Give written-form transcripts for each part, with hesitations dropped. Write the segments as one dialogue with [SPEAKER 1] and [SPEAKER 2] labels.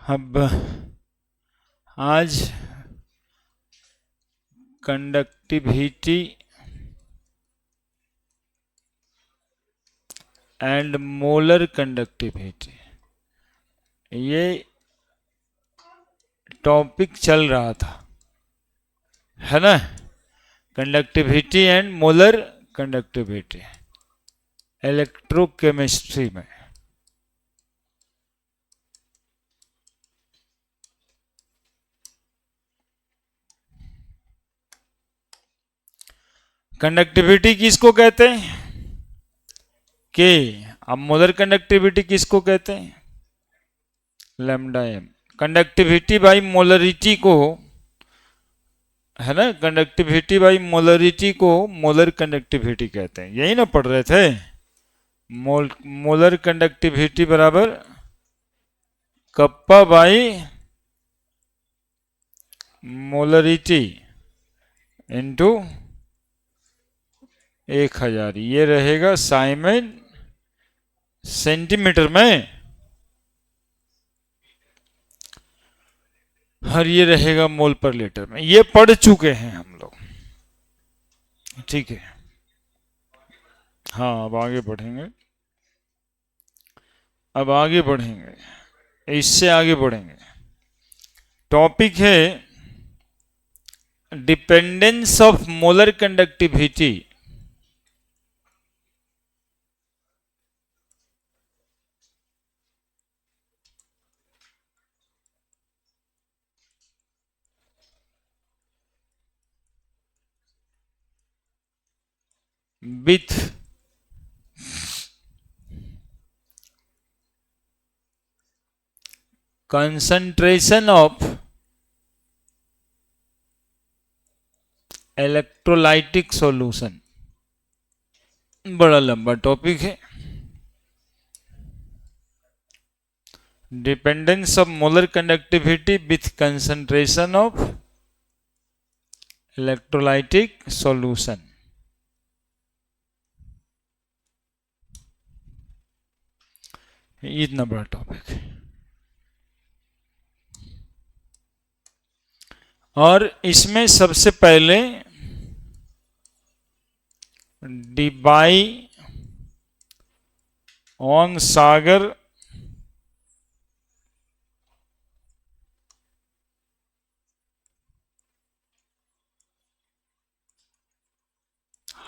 [SPEAKER 1] अब आज conductivity and molar conductivity ये टॉपिक चल रहा था, है ना। Conductivity and molar conductivity electrochemistry में। कंडक्टिविटी किसको कहते हैं के। अब मोलर कंडक्टिविटी किसको कहते हैं, lambda M. Conductivity by molarity को, है ना, कंडक्टिविटी बाई मोलरिटी को मोलर कंडक्टिविटी कहते हैं। यही ना पढ़ रहे थे, मोलर कंडक्टिविटी बराबर कप्पा बाई मोलरिटी इंटू 1000। ये रहेगा साइमन सेंटीमीटर में, और ये रहेगा मोल पर लीटर में। ये पढ़ चुके हैं हम लोग, ठीक है। हाँ, अब आगे बढ़ेंगे, अब आगे बढ़ेंगे, इससे आगे बढ़ेंगे। टॉपिक है dependence of molar conductivity with concentration of electrolytic solution. बड़ा लंबा टॉपिक है। Dependence of molar conductivity with concentration of electrolytic solution. इतना बड़ा टॉपिक है, और इसमें सबसे पहले Debye Onsager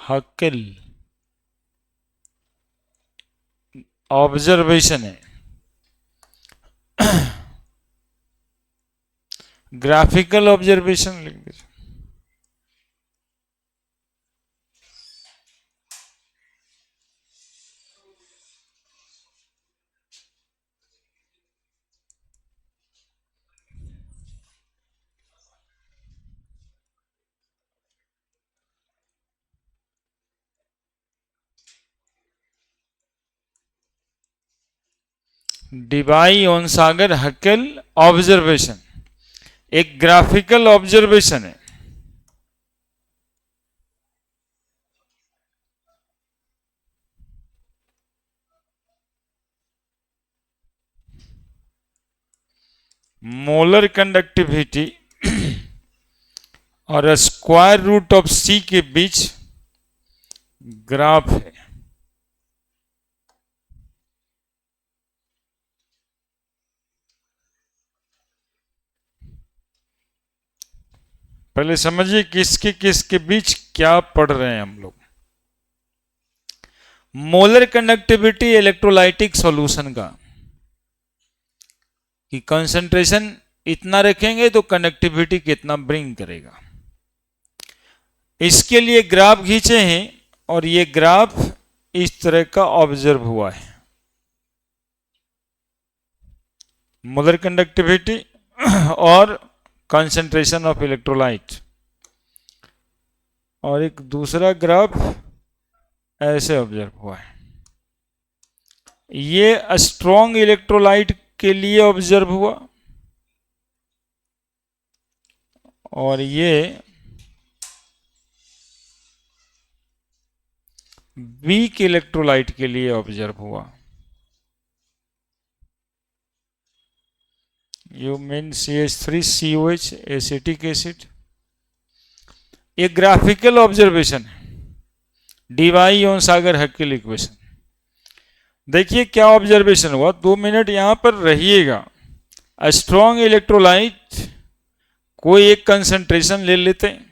[SPEAKER 1] Huckel observation है, ग्राफिकल ऑब्जर्वेशन लिख दीजिए। Debye Onsager Huckel observation एक ग्राफिकल ऑब्जर्वेशन है। मोलर कंडक्टिविटी और स्क्वायर रूट ऑफ सी के बीच ग्राफ है। पहले समझिए किसके किसके बीच क्या पढ़ रहे हैं हम लोग। मोलर कंडक्टिविटी इलेक्ट्रोलाइटिक सॉल्यूशन का, कि कंसंट्रेशन इतना रखेंगे तो कंडक्टिविटी कितना ब्रिंग करेगा। इसके लिए ग्राफ खींचे हैं, और ये ग्राफ इस तरह का ऑब्जर्व हुआ है। मोलर कंडक्टिविटी और कंसंट्रेशन ऑफ इलेक्ट्रोलाइट, और एक दूसरा ग्राफ ऐसे ऑब्जर्व हुआ है। ये स्ट्रॉन्ग इलेक्ट्रोलाइट के लिए ऑब्जर्व हुआ, और ये वीक इलेक्ट्रोलाइट के लिए ऑब्जर्व हुआ। You mean CH3COH acetic acid. एक ग्राफिकल ऑब्जर्वेशन है, डीवाई ऑन सागर हक्केल इक्वेशन। देखिए क्या ऑब्जर्वेशन हुआ, 2 मिनट यहां पर रहिएगा। स्ट्रॉन्ग इलेक्ट्रोलाइट कोई एक कंसंट्रेशन ले लेते हैं,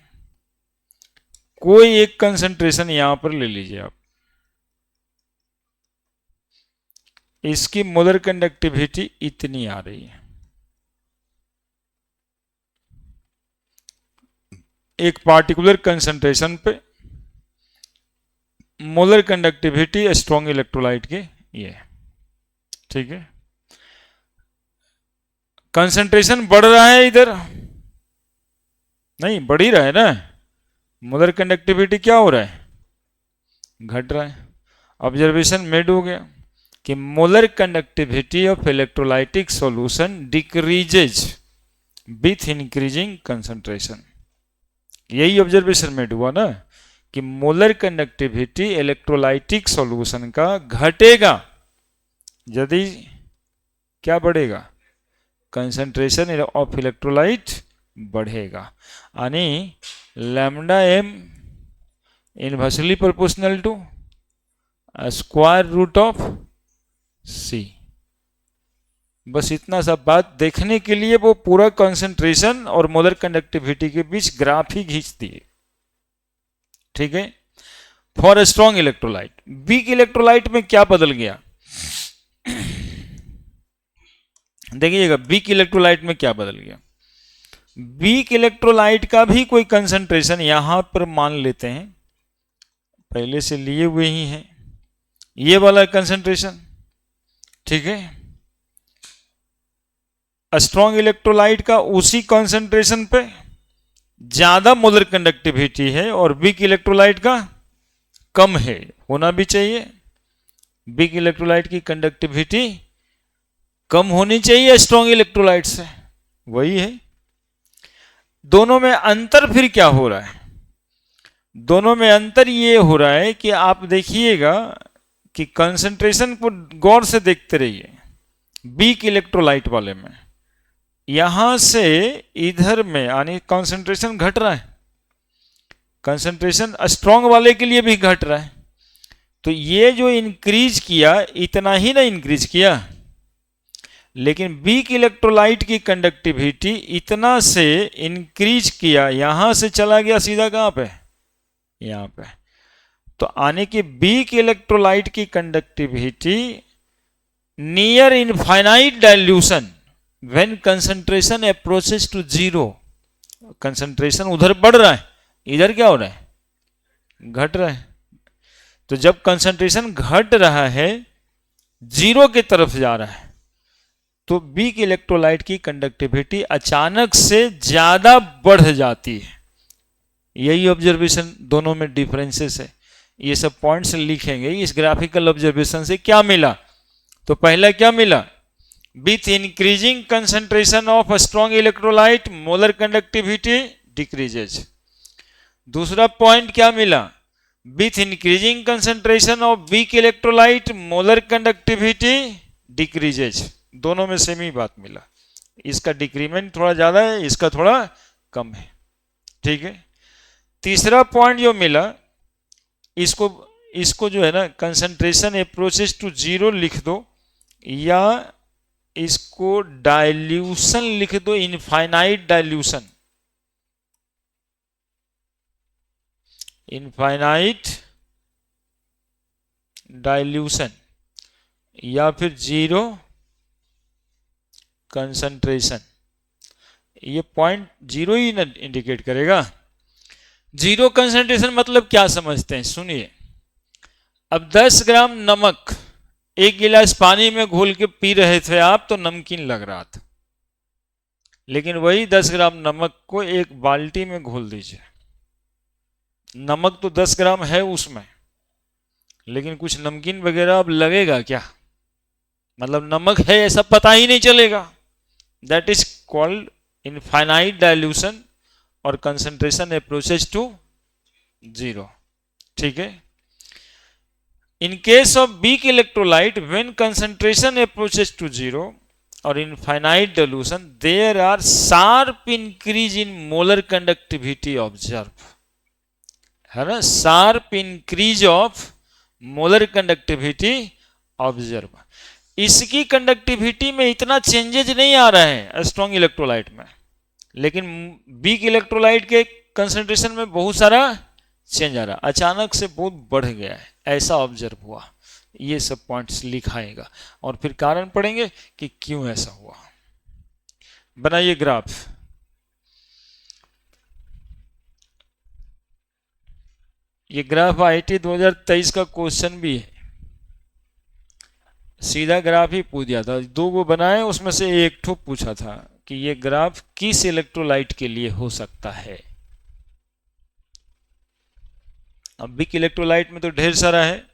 [SPEAKER 1] कोई एक कंसंट्रेशन यहां पर ले लीजिए आप। इसकी मोलर कंडक्टिविटी इतनी आ रही है, एक पार्टिकुलर कंसंट्रेशन पे मोलर कंडक्टिविटी स्ट्रॉन्ग इलेक्ट्रोलाइट के ये, ठीक है। कंसंट्रेशन बढ़ रहा है इधर, नहीं बढ़ ही रहा है ना, मोलर कंडक्टिविटी क्या हो रहा है, घट रहा है। ऑब्जर्वेशन मेड हो गया कि molar conductivity of electrolytic solution decreases with increasing concentration. यही ऑब्जर्वेशन मेड हुआ ना कि मोलर कंडक्टिविटी इलेक्ट्रोलाइटिक सॉल्यूशन का घटेगा यदि क्या बढ़ेगा, कंसंट्रेशन ऑफ इलेक्ट्रोलाइट बढ़ेगा, यानी lambda M inversely proportional to square root of C. बस इतना सा बात देखने के लिए वो पूरा कंसंट्रेशन और मोलर कंडक्टिविटी के बीच ग्राफ ही खींच दिए, ठीक है। For strong electrolyte, weak electrolyte में क्या बदल गया, देखिएगा वीक इलेक्ट्रोलाइट में क्या बदल गया। वीक इलेक्ट्रोलाइट का भी कोई कंसंट्रेशन यहां पर मान लेते हैं, पहले से लिए हुए ही हैं, ये वाला कंसंट्रेशन, ठीक है। स्ट्रॉन्ग इलेक्ट्रोलाइट का उसी कंसंट्रेशन पे ज्यादा मोलर कंडक्टिविटी है और वीक इलेक्ट्रोलाइट का कम है, होना भी चाहिए। वीक इलेक्ट्रोलाइट की कंडक्टिविटी कम होनी चाहिए स्ट्रॉन्ग इलेक्ट्रोलाइट से, वही है। दोनों में अंतर फिर क्या हो रहा है, दोनों में अंतर ये हो रहा है कि आप देखिएगा कि कंसंट्रेशन को गौर से देखते रहिए। वीक इलेक्ट्रोलाइट वाले में यहां से इधर में यानी कंसंट्रेशन घट रहा है, कंसंट्रेशन स्ट्रॉन्ग वाले के लिए भी घट रहा है। तो ये जो इंक्रीज किया इतना ही ना इंक्रीज किया, लेकिन वीक इलेक्ट्रोलाइट की कंडक्टिविटी इतना से इंक्रीज किया, यहां से चला गया सीधा कहां पे, यहां पे। तो आने की वीक इलेक्ट्रोलाइट की conductivity near infinite dilution when concentration approaches to zero, कंसंट्रेशन उधर बढ़ रहा है, इधर क्या हो रहा है, घट रहा है। तो जब कंसंट्रेशन घट रहा है, जीरो की तरफ जा रहा है, तो वीक इलेक्ट्रोलाइट की कंडक्टिविटी अचानक से ज्यादा बढ़ जाती है। यही ऑब्जर्वेशन, दोनों में डिफरेंसेस है। ये सब पॉइंट्स लिखेंगे। इस ग्राफिकल ऑब्जर्वेशन से क्या मिला, तो पहला क्या मिला, with increasing concentration of strong electrolyte molar conductivity decreases. दूसरा पॉइंट क्या मिला, with increasing concentration of weak electrolyte molar conductivity decreases. दोनों में सेम ही बात मिला, इसका डिक्रीमेंट थोड़ा ज्यादा है, इसका थोड़ा कम है, ठीक है। तीसरा पॉइंट जो मिला, इसको जो है ना कंसंट्रेशन अप्रोचेस टू जीरो लिख दो, या इसको डाइल्यूशन लिख दो, इनफाइनाइट डाइल्यूशन, इनफाइनाइट डाइल्यूशन, या फिर जीरो कंसंट्रेशन। ये पॉइंट जीरो ही ना इंडिकेट करेगा। जीरो कंसंट्रेशन मतलब क्या समझते हैं, सुनिए। अब 10 ग्राम नमक एक गिलास पानी में घोल के पी रहे थे आप, तो नमकीन लग रहा था, लेकिन वही 10 ग्राम नमक को एक बाल्टी में घोल दीजिए, नमक तो 10 ग्राम है उसमें, लेकिन कुछ नमकीन वगैरह अब लगेगा क्या, मतलब नमक है ऐसा पता ही नहीं चलेगा। That is called infinite dilution और कंसंट्रेशन अप्रोचेस टू जीरो, ठीक है। In case of weak electrolyte, when concentration approaches to zero, और infinite dilution there are sharp increase in molar conductivity observe, है ना, sharp increase of molar conductivity observe. इसकी conductivity में इतना changes नहीं आ रहा है स्ट्रॉन्ग इलेक्ट्रोलाइट में, लेकिन वीक इलेक्ट्रोलाइट के कंसंट्रेशन में बहुत सारा चेंज आ रहा है, अचानक से बहुत बढ़ गया है, ऐसा ऑब्जर्व हुआ। ये सब पॉइंट्स लिखाएगा और फिर कारण पढ़ेंगे कि क्यों ऐसा हुआ। बनाइए ग्राफ। ये ग्राफ आईटी 2023 का क्वेश्चन भी है, सीधा ग्राफ ही पूछ दिया था, दो वो बनाए उसमें से एक ठो पूछा था कि ये ग्राफ किस इलेक्ट्रोलाइट के लिए हो सकता है। अब वीक इलेक्ट्रोलाइट में तो ढेर सारा है,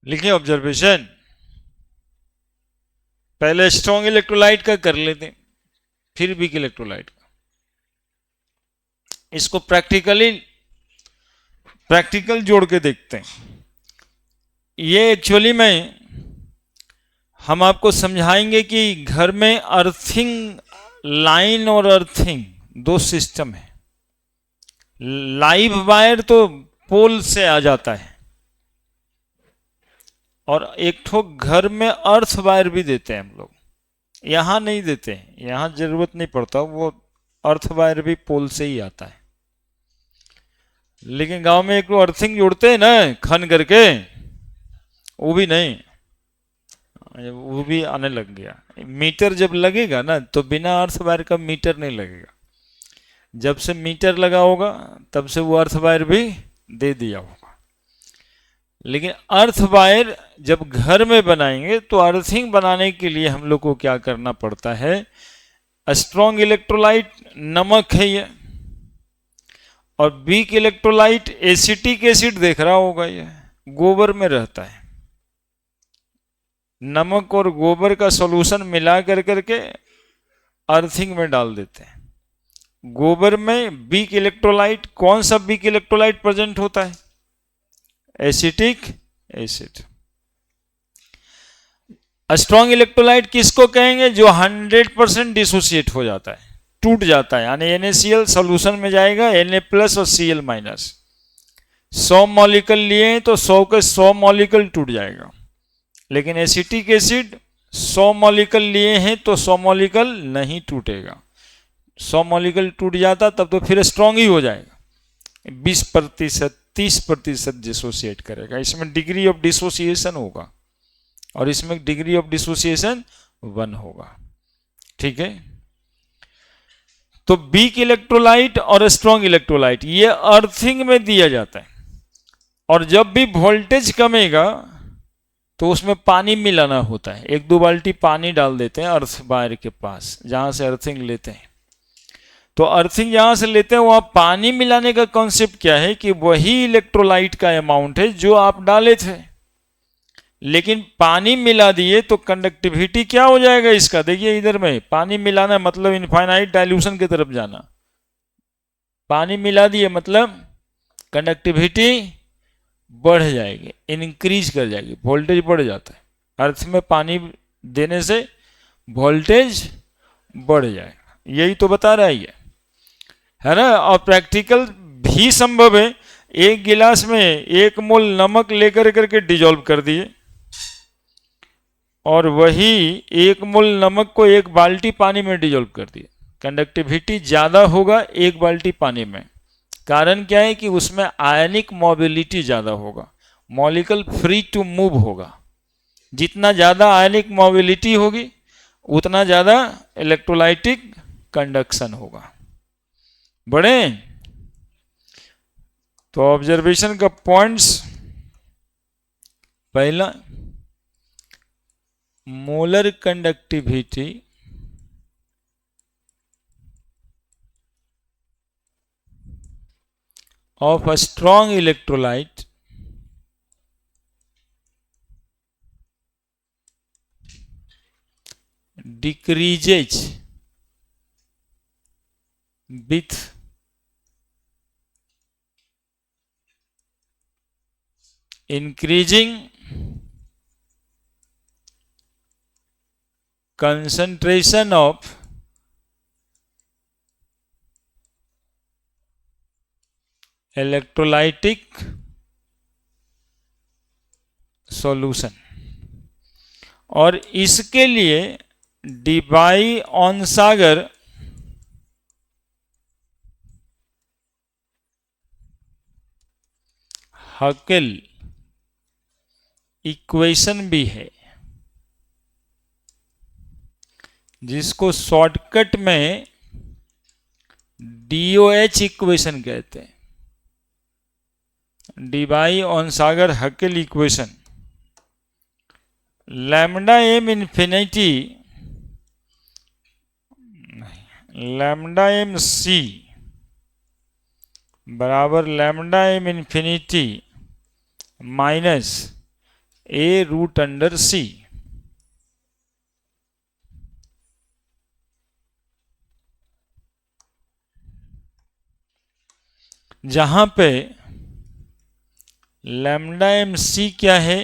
[SPEAKER 1] लिखिए ऑब्जर्वेशन। पहले स्ट्रॉन्ग इलेक्ट्रोलाइट का कर लेते हैं, फिर वीक इलेक्ट्रोलाइट का। इसको प्रैक्टिकल जोड़ के देखते हैं। ये एक्चुअली में हम आपको समझाएंगे कि घर में अर्थिंग लाइन और अर्थिंग दो सिस्टम है। लाइव वायर तो पोल से आ जाता है, और एक ठो घर में अर्थ वायर भी देते हैं हम लोग, यहां नहीं देते हैं, यहां जरूरत नहीं पड़ता, वो अर्थ वायर भी पोल से ही आता है। लेकिन गांव में एक तो अर्थिंग जोड़ते हैं ना खन करके, वो भी नहीं, वो भी आने लग गया। मीटर जब लगेगा ना तो बिना अर्थ वायर का मीटर नहीं लगेगा, जब से मीटर लगा होगा तब से वो अर्थ वायर भी दे दिया होगा। लेकिन अर्थ वायर जब घर में बनाएंगे तो अर्थिंग बनाने के लिए हम लोग को क्या करना पड़ता है, स्ट्रॉन्ग इलेक्ट्रोलाइट नमक है ये, और वीक इलेक्ट्रोलाइट एसिटिक एसिड देख रहा होगा, ये गोबर में रहता है। नमक और गोबर का सॉल्यूशन मिला करके अर्थिंग में डाल देते हैं। गोबर में वीक इलेक्ट्रोलाइट, कौन सा वीक इलेक्ट्रोलाइट प्रेजेंट होता है, एसिटिक एसिड। स्ट्रॉन्ग इलेक्ट्रोलाइट किसको कहेंगे, जो 100% डिसोसिएट हो जाता है, टूट जाता है, यानी NaCl सॉल्यूशन में जाएगा, Na+ और Cl-, 100 मॉलिक्यूल लिए तो 100 के 100 मॉलिक्यूल टूट जाएगा। लेकिन एसिटिक एसिड 100 मॉलिक्यूल लिए हैं तो 100 मॉलिक्यूल नहीं टूटेगा। 100 मॉलिक्यूल टूट जाता तब तो फिर स्ट्रांग ही हो जाएगा। 20%, 30% डिसोसिएट करेगा। इसमें डिग्री ऑफ डिसोसिएशन होगा और इसमें डिग्री ऑफ डिसोसिएशन 1 होगा। ठीक है, तो वीक इलेक्ट्रोलाइट और स्ट्रॉन्ग इलेक्ट्रोलाइट ये अर्थिंग में दिया जाता है, और जब भी वोल्टेज कमेगा तो उसमें पानी मिलाना होता है। 1-2 बाल्टी पानी डाल देते हैं अर्थ वायर के पास जहां से अर्थिंग लेते हैं। तो अर्थिंग जहां से लेते हैं वहां पानी मिलाने का कॉन्सेप्ट क्या है कि वही इलेक्ट्रोलाइट का अमाउंट है जो आप डाले थे, लेकिन पानी मिला दिए तो कंडक्टिविटी क्या हो जाएगा इसका। देखिए इधर में पानी मिलाना मतलब इनफाइनाइट डाइल्यूशन की तरफ जाना। पानी मिला दिए मतलब कंडक्टिविटी बढ़ जाएगी, इंक्रीज कर जाएगी, वोल्टेज बढ़ जाता है। अर्थ में पानी देने से वोल्टेज बढ़ जाएगा, यही तो बता रहा है ना। और प्रैक्टिकल भी संभव है। एक गिलास में 1 मोल नमक लेकर करके डिजोल्व कर दिए और वही 1 मोल नमक को 1 बाल्टी पानी में डिजोल्व कर दिए, कंडक्टिविटी ज्यादा होगा 1 बाल्टी पानी में। कारण क्या है कि उसमें आयनिक मोबिलिटी ज्यादा होगा, मॉलिक्यूल फ्री टू मूव होगा। जितना ज्यादा आयनिक मोबिलिटी होगी उतना ज्यादा इलेक्ट्रोलाइटिक कंडक्शन होगा। बढ़े तो ऑब्जर्वेशन का पॉइंट्स, पहला molar conductivity of a strong electrolyte decreases with increasing concentration of electrolytic solution. और इसके लिए डी-बाई-ऑन-सागर हकेल इक्वेशन भी है, जिसको शॉर्टकट में DOH इक्वेशन कहते हैं। Debye Onsager Huckel equation. Lambda M infinity, lambda M C बराबर lambda M infinity minus A√C। जहां पे लैम्डा एम सी क्या है,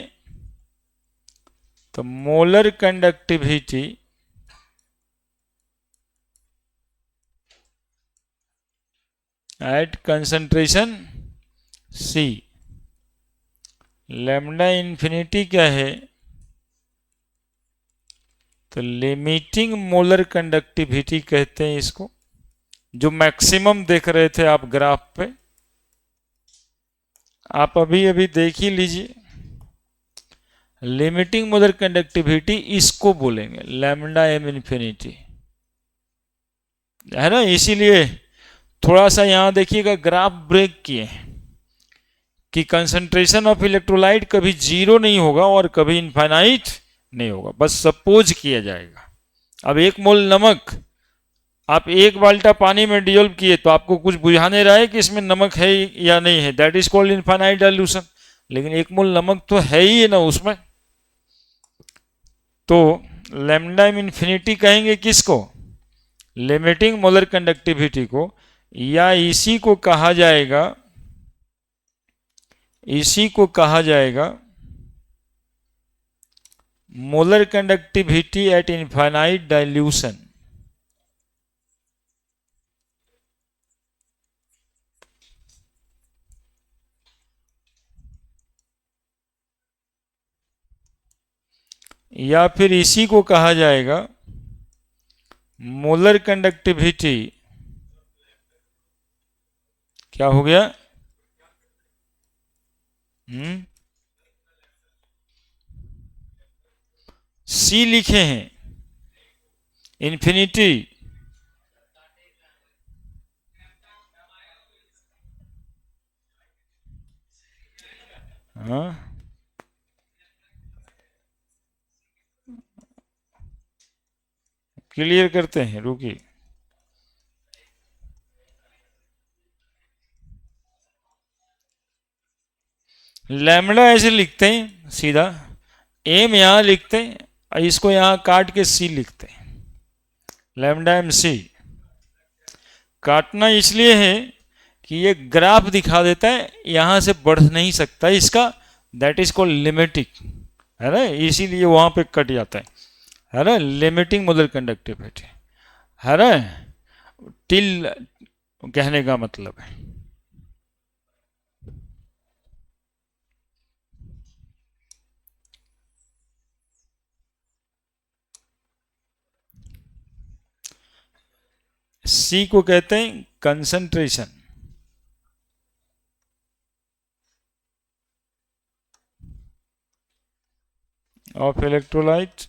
[SPEAKER 1] तो molar conductivity at concentration C। Lambda infinity क्या है, तो लिमिटिंग मोलर कंडक्टिविटी कहते हैं इसको, जो मैक्सिमम देख रहे थे आप ग्राफ पे। आप अभी अभी देख ही लीजिए, लिमिटिंग मोलर कंडक्टिविटी इसको बोलेंगे लैम्डा एम इन्फिनिटी, है ना। इसीलिए थोड़ा सा यहां देखिएगा ग्राफ ब्रेक किए कि कंसंट्रेशन ऑफ इलेक्ट्रोलाइट कभी 0 नहीं होगा और कभी इनफाइनाइट नहीं होगा, बस सपोज किया जाएगा। अब 1 मोल नमक आप 1 बाल्टा पानी में डिजोल्व किए तो आपको कुछ बुझाने रहा है कि इसमें नमक है या नहीं है, that is called infinite dilution. लेकिन 1 मोल नमक तो है ही ना उसमें, तो लैम्डा इन्फिनिटी कहेंगे किसको, लिमिटिंग मोलर कंडक्टिविटी को, या इसी को कहा जाएगा, इसी को कहा जाएगा molar conductivity at infinite dilution. या फिर इसी को कहा जाएगा मोलर कंडक्टिविटी। क्या हो गया? सी लिखे हैं, इन्फिनिटी। हाँ, क्लियर करते हैं, रुकिए। लैम्बडा ऐसे लिखते हैं सीधा, एम यहां लिखते हैं और इसको यहां काट के सी लिखते हैं, लैम्बडा एम सी। काटना इसलिए है कि ये ग्राफ दिखा देता है, यहां से बढ़ नहीं सकता इसका, दैट इज कॉल्ड लिमिटिंग, है ना, इसीलिए वहां पे कट जाता है ना, लिमिटिंग मोलर कंडक्टिविटी, है ना, टिल कहने का मतलब है। सी को कहते हैं कंसंट्रेशन ऑफ इलेक्ट्रोलाइट,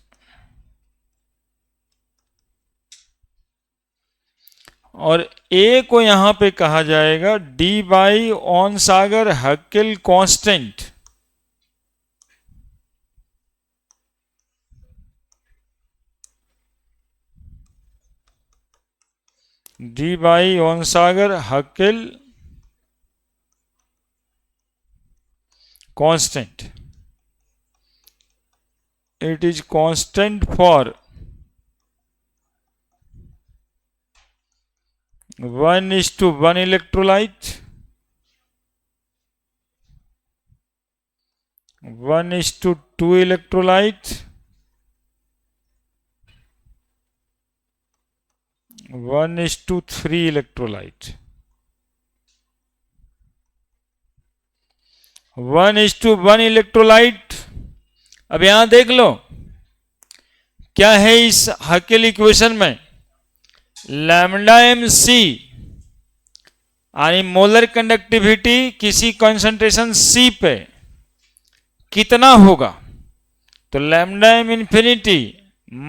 [SPEAKER 1] और ए को यहां पे कहा जाएगा D by on Sagar Hückel constant. D by on Sagar Hückel constant, it is constant for 1:1 electrolyte, 1:2 electrolyte, 1:3 electrolyte, 1:1 electrolyte. अब यहां देख लो क्या है इस हकेल इक्वेशन में, लैम्डा एम सी यानी मोलर कंडक्टिविटी किसी कंसंट्रेशन सी पे कितना होगा, तो लैम्डा एम इंफिनिटी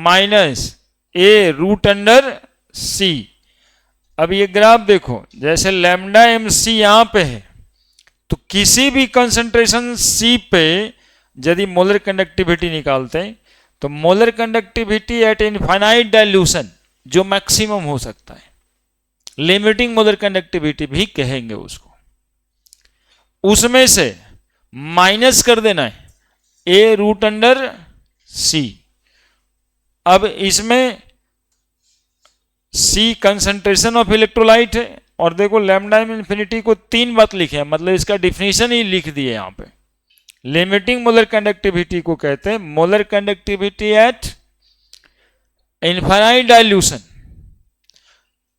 [SPEAKER 1] माइनस ए रूट अंडर सी। अब ये ग्राफ देखो, जैसे लैम्डा एम सी यहां पे है, तो किसी भी कंसंट्रेशन सी पे यदि मोलर कंडक्टिविटी निकालते हैं तो molar conductivity at infinite dilution जो मैक्सिमम हो सकता है, लिमिटिंग मोलर कंडक्टिविटी भी कहेंगे उसको, उसमें से माइनस कर देना है ए रूट अंडर सी। अब इसमें सी कंसंट्रेशन ऑफ इलेक्ट्रोलाइट है, और देखो लैम्डा इंफिनिटी को 3 बात लिखे हैं, मतलब इसका डिफिनेशन ही लिख दिए यहां पे। लिमिटिंग मोलर कंडक्टिविटी को कहते हैं molar conductivity at infinite dilution,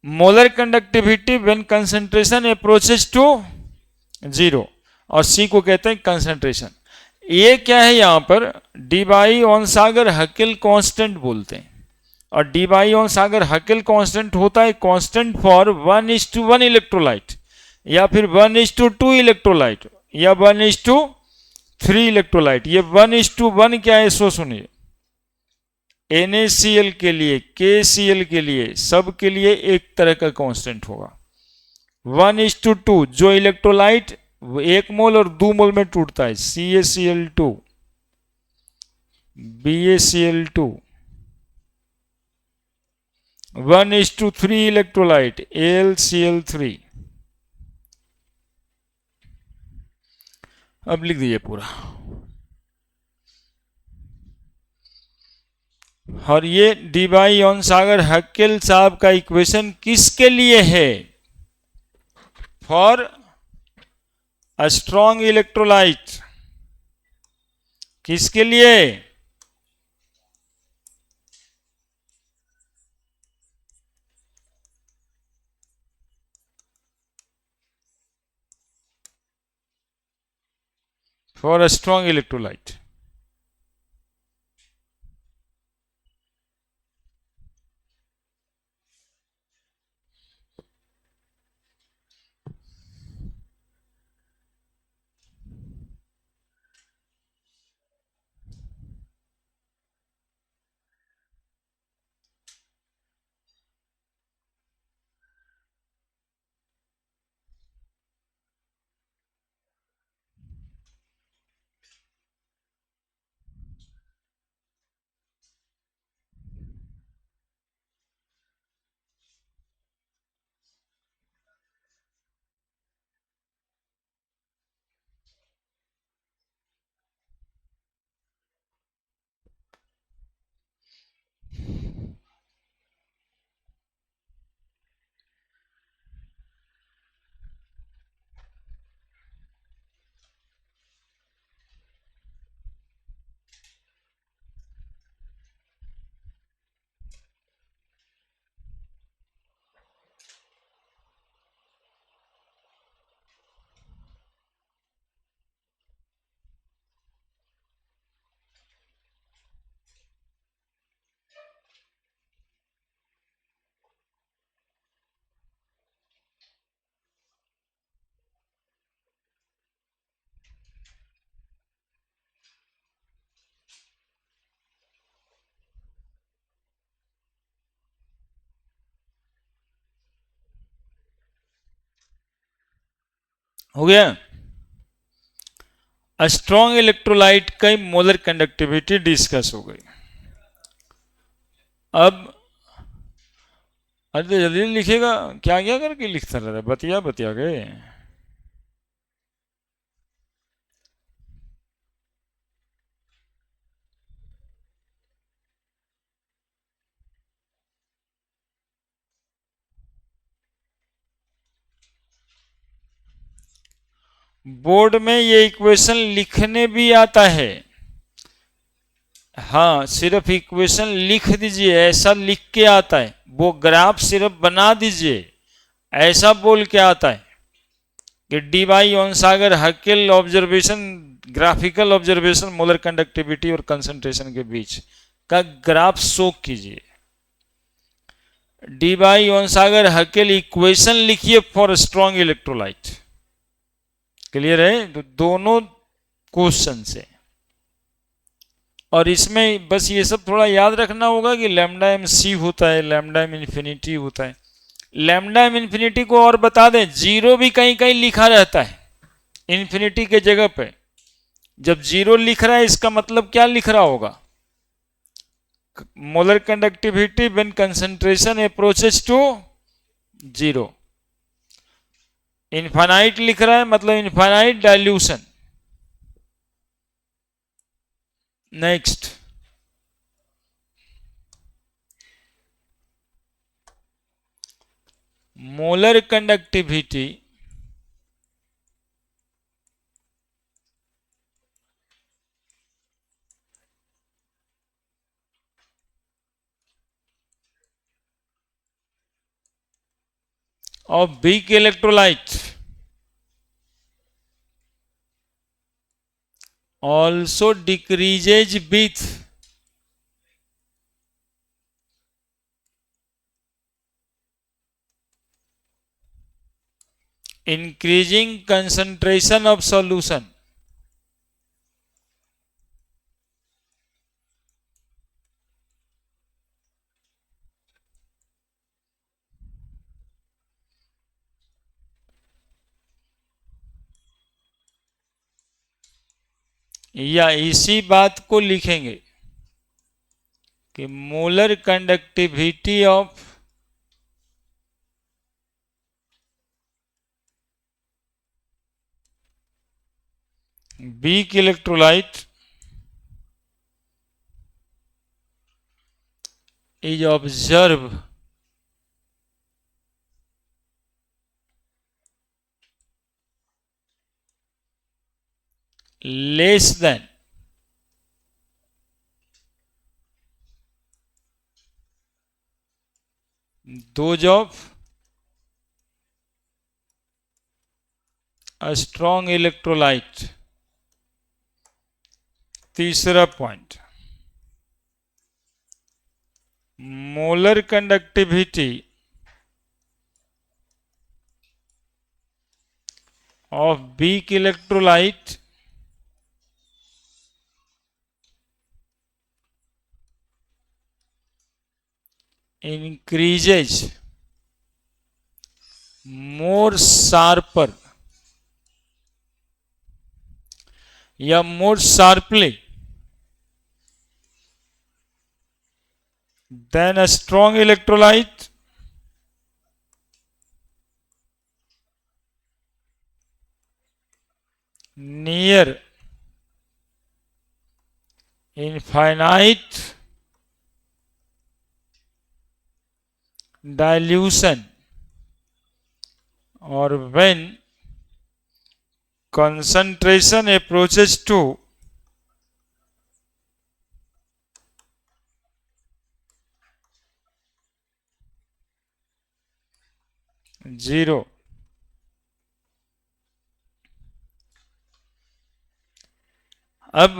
[SPEAKER 1] molar conductivity when concentration approaches to 0, और सी को कहते हैं कंसंट्रेशन। ये क्या है यहां पर, D by on Sagar Hückel constant बोलते हैं, और D by on Sagar Hückel constant होता है कांस्टेंट फॉर 1:1 इलेक्ट्रोलाइट, या फिर 1:2 इलेक्ट्रोलाइट, या 1:3 इलेक्ट्रोलाइट। ये 1:1 क्या है सो सुनिए, NaCl के लिए, KCl के लिए, सब के लिए एक तरह का कांस्टेंट होगा। 1:2 जो इलेक्ट्रोलाइट 1 मोल और 2 मोल में टूटता है, CaCl2, BaCl2, 1:3 इलेक्ट्रोलाइट AlCl3। अब लिख दीजिए पूरा, और ये D by on Sagar Hückel साहब का इक्वेशन किसके लिए है, फॉर अ स्ट्रॉन्ग इलेक्ट्रोलाइट, किसके लिए, फॉर अ स्ट्रॉन्ग इलेक्ट्रोलाइट। हो गया। स्ट्रॉन्ग इलेक्ट्रोलाइट की मोलर कंडक्टिविटी डिस्कस हो गई। अब अरे जल्दी लिखेगा, क्या क्या करके लिखता रहता है, बतिया बतिया गए। बोर्ड में ये इक्वेशन लिखने भी आता है। हाँ, सिर्फ इक्वेशन लिख दीजिए, ऐसा लिख के आता है। वो ग्राफ सिर्फ बना दीजिए, ऐसा बोल के आता है कि Debye Onsager Huckel observation, graphical observation molar conductivity और कंसंट्रेशन के बीच का ग्राफ शो कीजिए। Debye Onsager Huckel equation लिखिए फॉर स्ट्रॉन्ग इलेक्ट्रोलाइट। क्लियर है? तो दोनों क्वेश्चन से, और इसमें बस ये सब थोड़ा याद रखना होगा कि लैम्डा एम सी होता है, लैम्डा एम इन्फिनिटी होता है। लैम्डा एम इन्फिनिटी को और बता दें, जीरो भी कहीं कहीं लिखा रहता है इन्फिनिटी के जगह पे। जब जीरो लिख रहा है इसका मतलब क्या लिख रहा होगा? Molar conductivity when concentration approaches to zero. Infinite लिख रहा है मतलब infinite dilution. Next, molar conductivity of weak electrolyte also decreases with increasing concentration of solution. या इसी बात को लिखेंगे कि molar conductivity of weak electrolyte is observed less than those of a strong electrolyte. तीसरा point, molar conductivity of weak electrolyte increases more sharper या more sharply than a strong electrolyte near infinite dilution or when concentration approaches to zero. अब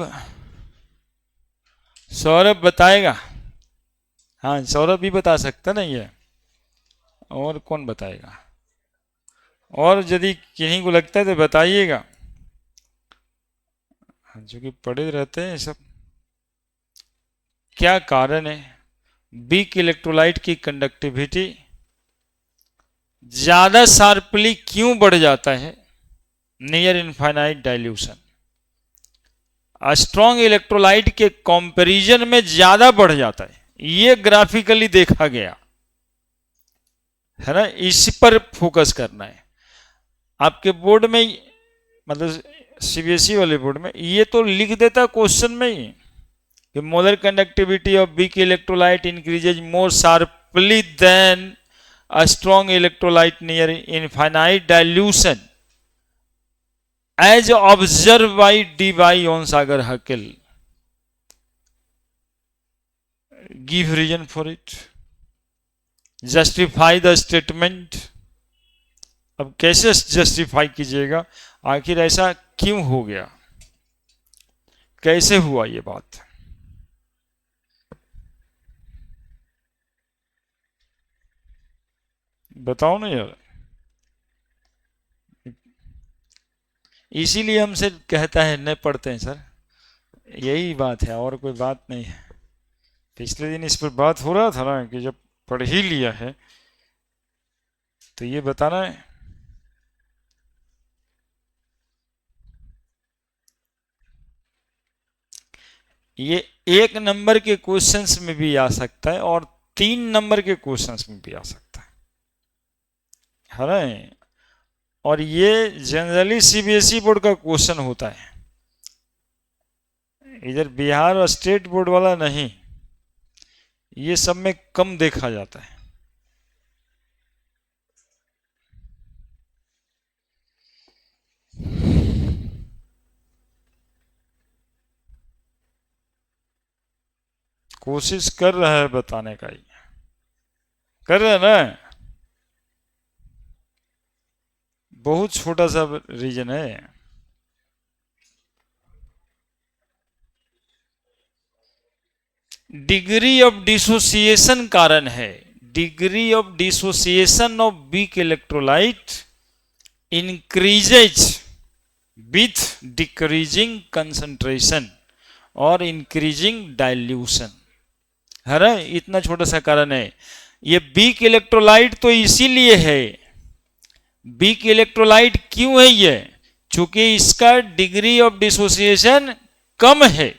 [SPEAKER 1] सौरभ बताएगा। हाँ, सौरभ भी बता सकता नहीं है, और कौन बताएगा? और यदि किन्हीं को लगता है तो बताइएगा, जो कि पढ़े रहते हैं सब। क्या कारण है वीक इलेक्ट्रोलाइट की कंडक्टिविटी ज्यादा शार्पली क्यों बढ़ जाता है? Near infinite dilution. Strong electrolyte के कंपैरिजन में ज्यादा बढ़ जाता है, ये ग्राफिकली देखा गया है ना। इस पर फोकस करना है आपके बोर्ड में, मतलब सीबीएसई वाले बोर्ड में ये तो लिख देता क्वेश्चन में ही कि molar conductivity of weak electrolyte increases more sharply than a strong electrolyte near infinite dilution as observe by Debye Onsager Huckel. Give reason for it, justify the statement. अब कैसे justify कीजिएगा, आखिर ऐसा क्यों हो गया, कैसे हुआ ये बात। बताओ ना यार। इसीलिए हमसे कहता है नहीं पढ़ते हैं सर, यही बात है और कोई बात नहीं है। पिछले दिन इस पर बात हो रहा था ना कि जब पढ़ ही लिया है तो ये बताना है। ये 1 नंबर के क्वेश्चंस में भी आ सकता है और 3 नंबर के क्वेश्चंस में भी आ सकता है ना। और ये जनरली सीबीएसई बोर्ड का क्वेश्चन होता है, इधर बिहार और स्टेट बोर्ड वाला नहीं, ये सब में कम देखा जाता है। कोशिश कर रहा है बताने का, ही कर रहा है ना। बहुत छोटा सा रीजन है। डिग्री ऑफ डिसोसिएशन कारण है। Degree of dissociation of weak electrolyte increases with decreasing concentration और इंक्रीजिंग डाइल्यूशन, है ना। इतना छोटा सा कारण है। ये वीक इलेक्ट्रोलाइट तो इसीलिए है, वीक इलेक्ट्रोलाइट क्यों है ये, चूंकि इसका डिग्री ऑफ डिसोसिएशन कम है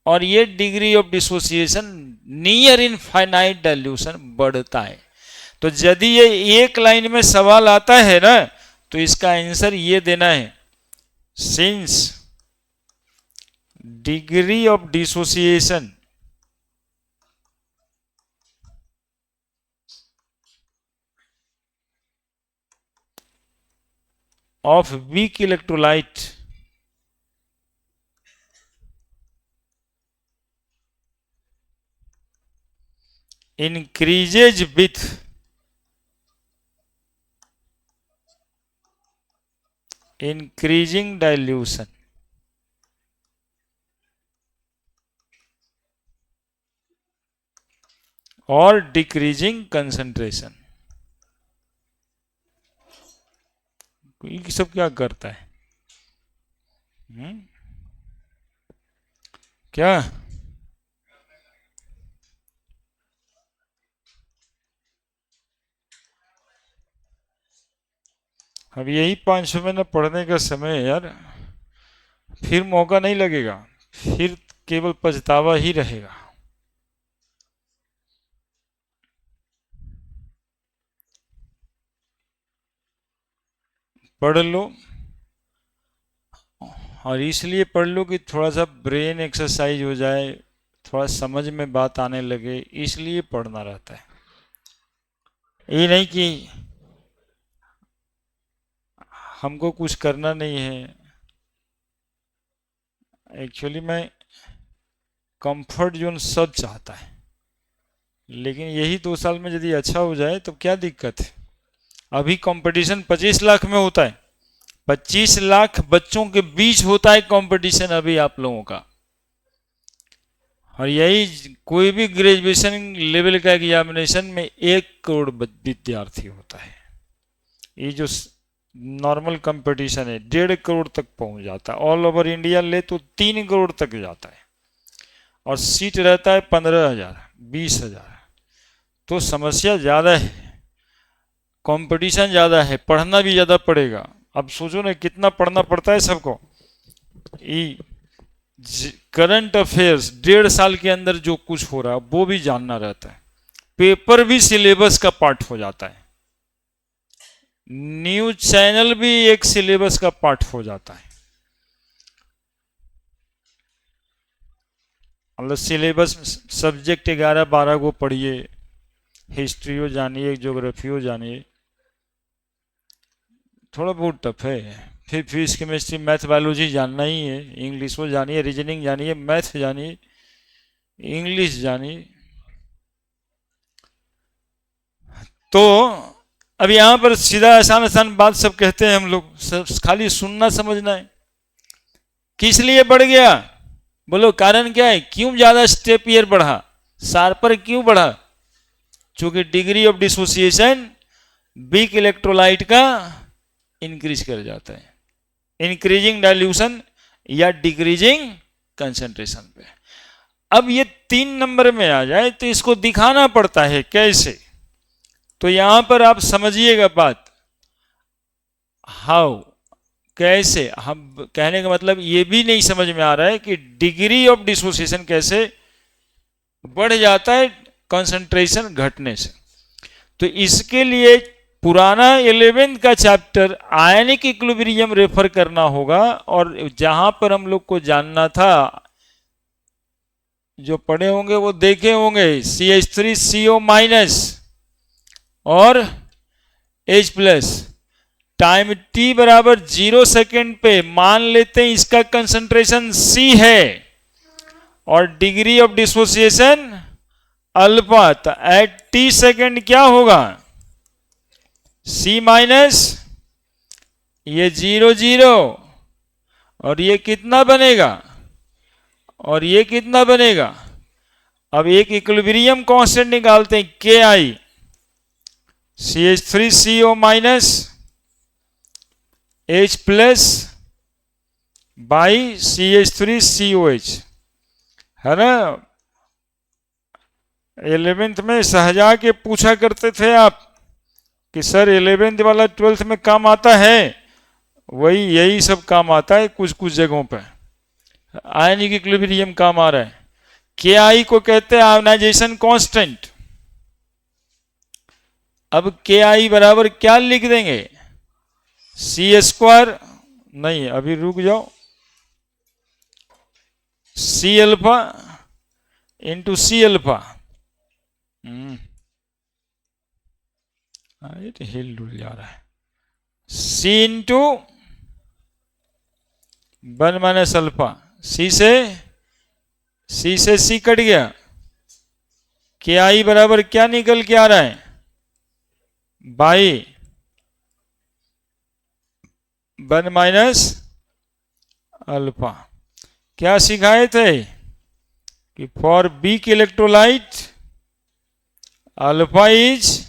[SPEAKER 1] और ये degree of dissociation near infinite dilution बढ़ता है। तो यदि ये एक लाइन में सवाल आता है ना तो इसका आंसर ये देना है, since degree of dissociation of weak electrolyte increases with increasing dilution और decreasing concentration। ये सब क्या करता है? क्या अब यही 500 महीना पढ़ने का समय है यार, फिर मौका नहीं लगेगा, फिर केवल पछतावा ही रहेगा। पढ़ लो, और इसलिए पढ़ लो कि थोड़ा सा ब्रेन एक्सरसाइज हो जाए, थोड़ा समझ में बात आने लगे, इसलिए पढ़ना रहता है। ये नहीं कि हमको कुछ करना नहीं है। एक्चुअली मैं कंफर्ट जोन सब चाहता है, लेकिन यही 2 साल में यदि अच्छा हो जाए तो क्या दिक्कत है। अभी कंपटीशन 25 लाख में होता है, 25 लाख बच्चों के बीच होता है कंपटीशन अभी आप लोगों का। और यही कोई भी ग्रेजुएशन लेवल का एग्जामिनेशन में 1 करोड़ विद्यार्थी होता है। ये जो नॉर्मल कंपटीशन है 1.5 करोड़ तक पहुंच जाता है। ऑल ओवर इंडिया ले तो 3 करोड़ तक जाता है, और सीट रहता है 15,000 20,000। तो समस्या ज़्यादा है, कंपटीशन ज़्यादा है, पढ़ना भी ज़्यादा पड़ेगा। अब सोचो ना कितना पढ़ना पड़ता है सबको। करंट अफेयर्स 1.5 साल के अंदर जो कुछ हो रहा है वो भी जानना रहता है। पेपर भी सिलेबस का पार्ट हो जाता है, न्यूज चैनल भी एक सिलेबस का पार्ट हो जाता है। मतलब सिलेबस सब्जेक्ट 11-12 को पढ़िए, हिस्ट्री हो जानिए, ज्योग्राफी हो जानिए, थोड़ा बहुत टफ है। फिर फिजिक्स केमिस्ट्री मैथ बायोलॉजी जानना ही है, इंग्लिश हो जानिए, रीजनिंग जानिए, मैथ जानिए, इंग्लिश जानिए। तो अब यहां पर सीधा आसान आसान बात सब कहते हैं हम लोग, सब खाली सुनना समझना है। किस लिए बढ़ गया, बोलो कारण क्या है, क्यों ज्यादा स्टेप ईयर बढ़ा, शार्पर क्यों बढ़ा? चूंकि degree of dissociation weak electrolyte का इंक्रीज कर जाता है, इंक्रीजिंग डाइल्यूशन या डिक्रीजिंग कंसंट्रेशन पे। अब ये 3 नंबर में आ जाए तो इसको दिखाना पड़ता है कैसे। तो यहां पर आप समझिएगा बात, हाउ, कैसे। हम कहने का मतलब ये भी नहीं समझ में आ रहा है कि डिग्री ऑफ डिसोसिएशन कैसे बढ़ जाता है कंसंट्रेशन घटने से। तो इसके लिए पुराना 11th का चैप्टर आयनिक इक्विलिब्रियम रेफर करना होगा, और जहां पर हम लोग को जानना था, जो पढ़े होंगे वो देखे होंगे, CH3CO- और H+, टाइम t बराबर 0 सेकेंड पे मान लेते हैं इसका कंसंट्रेशन C है और डिग्री ऑफ डिसोसिएशन अल्फा। तो एट t सेकेंड क्या होगा, C माइनस ये 0 0 और ये कितना बनेगा, और ये कितना बनेगा। अब एक इक्विलिब्रियम कांस्टेंट निकालते हैं Ki, CH3CO- H+ by CH3COH, है ना। 11th में सहजा के पूछा करते थे आप कि सर 11th वाला 12th में काम आता है, वही यही सब काम आता है कुछ कुछ जगहों पे। आयनिक इक्विलिब्रियम काम आ रहा है। Ki को कहते हैं आयोनाइजेशन कांस्टेंट। अब Ki बराबर क्या लिख देंगे, C² नहीं, अभी रुक जाओ, C α इंटू C α। हिल डुल जा रहा है। C into 1 minus alpha, C से C कट गया। Ki बराबर क्या निकल के आ रहा है, बाई 1 माइनस अल्फा। क्या सिखाए थे कि for week electrolyte alpha is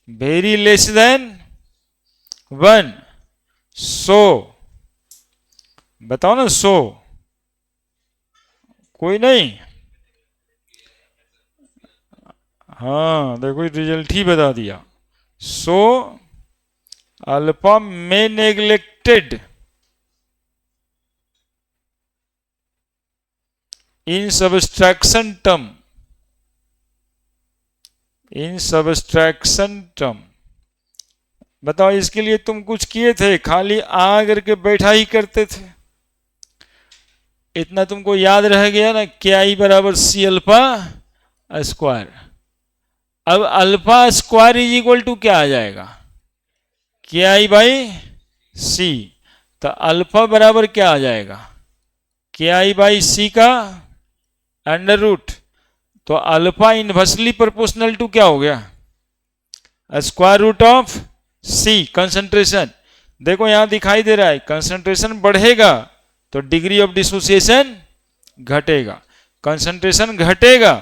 [SPEAKER 1] very less than 1। सो बताओ ना, सो कोई नहीं, हाँ देखो रिजल्ट ही बता दिया। सो अल्फा में नेग्लेक्टेड इन सबस्ट्रैक्शन टर्म, इन सबस्ट्रैक्शन टर्म। बताओ इसके लिए तुम कुछ किए थे, खाली आ करके बैठा ही करते थे। इतना तुमको याद रह गया ना, Ki बराबर C अल्फा स्क्वायर। अब alpha square is equal to क्या आ जाएगा, Ki बाई C। तो अल्फा बराबर क्या आ जाएगा, Ki बाई C का अंडर रूट। तो अल्फा इनवर्सली प्रोपोर्शनल टू क्या हो गया, square root of C concentration. देखो यहां दिखाई दे रहा है, कंसंट्रेशन बढ़ेगा तो डिग्री ऑफ डिसोसिएशन घटेगा, कंसंट्रेशन घटेगा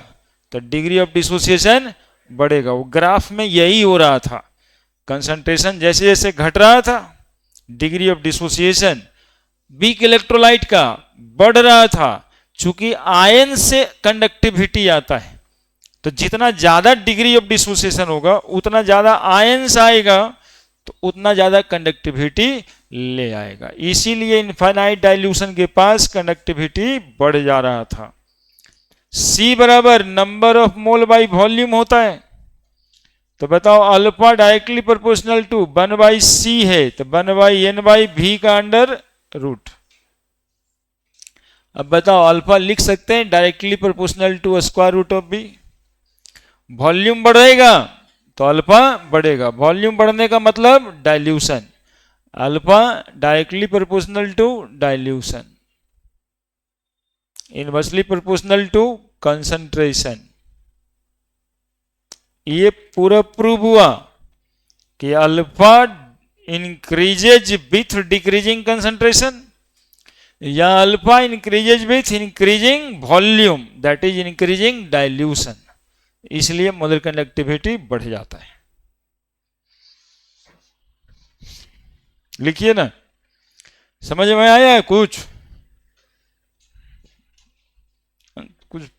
[SPEAKER 1] तो डिग्री ऑफ डिसोसिएशन बढ़ेगा। वो ग्राफ में यही हो रहा था, कंसंट्रेशन जैसे जैसे घट रहा था degree of dissociation weak electrolyte का बढ़ रहा था। चूंकि आयन से कंडक्टिविटी आता है, तो जितना ज्यादा डिग्री ऑफ डिसोसिएशन होगा उतना ज्यादा आयंस आएगा, तो उतना ज़्यादा कंडक्टिविटी ले आएगा। इसीलिए इनफाइनाइट डाइल्यूशन के पास कंडक्टिविटी बढ़ जा रहा था। C बराबर number of mole by volume होता है। तो बताओ alpha directly proportional to 1/c है, तो 1/n/v का अंडर रूट। अब बताओ अल्फा लिख सकते हैं directly proportional to square root of B. Volume बढ़ेगा तो अल्फा बढ़ेगा, वॉल्यूम बढ़ने का मतलब dilution, alpha directly proportional to dilution, inversely proportional to concentration. ये पूरा प्रूव हुआ कि alpha increases with decreasing concentration या alpha increases with increasing volume, that is increasing dilution, इसलिए मोलर कंडक्टिविटी बढ़ जाता है। लिखिए ना, समझ में आया है? कुछ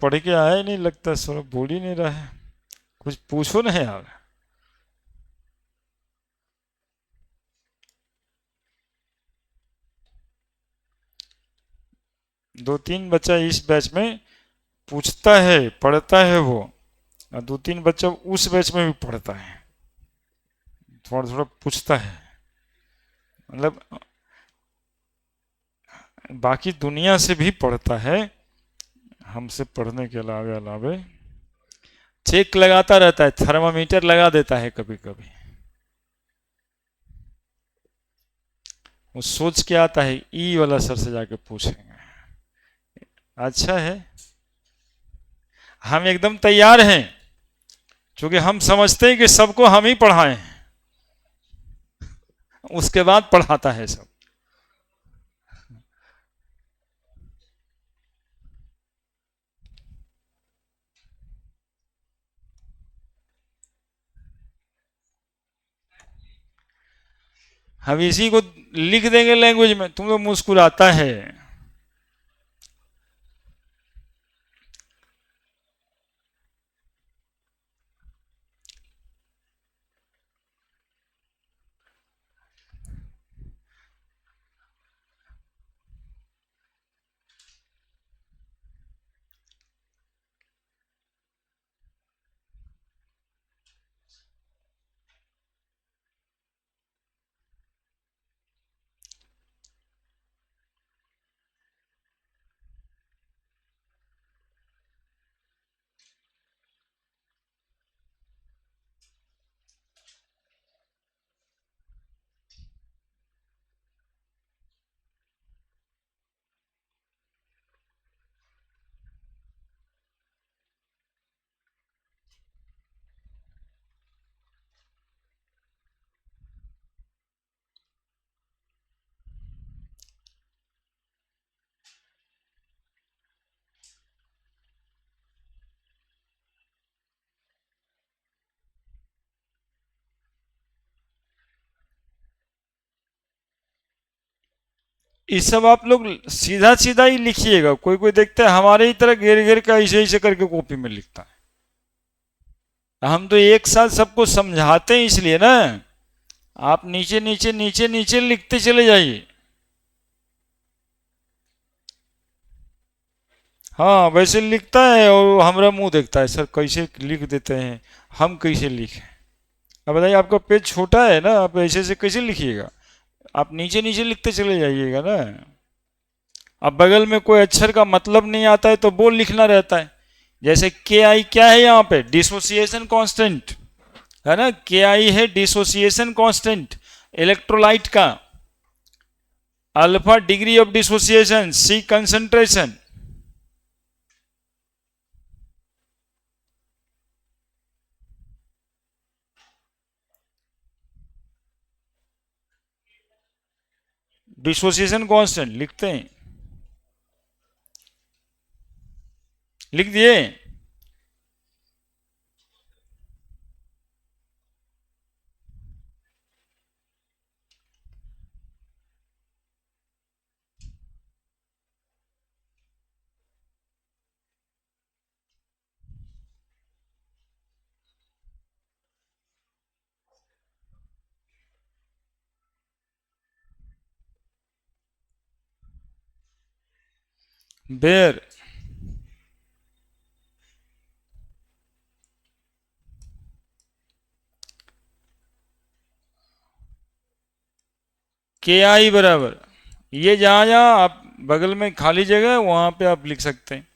[SPEAKER 1] पढ़ के आया ही नहीं लगता, सर बोल ही नहीं रहा है, कुछ पूछो ना यार। दो तीन बच्चा इस बैच में पूछता है, पढ़ता है वो, और दो तीन बच्चा उस बैच में भी पढ़ता है, थोड़ा थोड़ा पूछता है, मतलब बाकी दुनिया से भी पढ़ता है, हमसे पढ़ने के अलावे अलावे चेक लगाता रहता है, थर्मामीटर लगा देता है कभी कभी। वो सोच के आता है ई वाला सर से जाके पूछेंगे। अच्छा है, हम एकदम तैयार हैं, क्योंकि हम समझते हैं कि सबको हम ही पढ़ाएं, उसके बाद पढ़ाता है सब। हम इसी को लिख देंगे लैंग्वेज में, तुम लोग मुस्कुराता है। ये सब आप लोग सीधा सीधा ही लिखिएगा, कोई कोई देखता है हमारे ही तरह घेर घेर के ऐसे ऐसे करके कॉपी में लिखता है। हम तो एक साथ सबको समझाते हैं इसलिए ना, आप नीचे नीचे नीचे नीचे लिखते चले जाइए। हाँ वैसे लिखता है और हमारा मुंह देखता है, सर कैसे लिख देते हैं, हम कैसे लिखें। अब बताइए, आपका पेज छोटा है ना, आप ऐसे से कैसे लिखिएगा, आप नीचे नीचे लिखते चले जाइएगा ना। अब बगल में कोई अक्षर का मतलब नहीं आता है तो बोल लिखना रहता है। जैसे के आई क्या है यहाँ पे, डिसोसिएशन कांस्टेंट है ना, के आई है डिसोसिएशन कांस्टेंट इलेक्ट्रोलाइट का, alpha degree of dissociation, C concentration. Dissociation constant लिखते हैं, लिख दिए। बेयर के आई बराबर, ये जहां जहां आप बगल में खाली जगह है वहां पे आप लिख सकते हैं।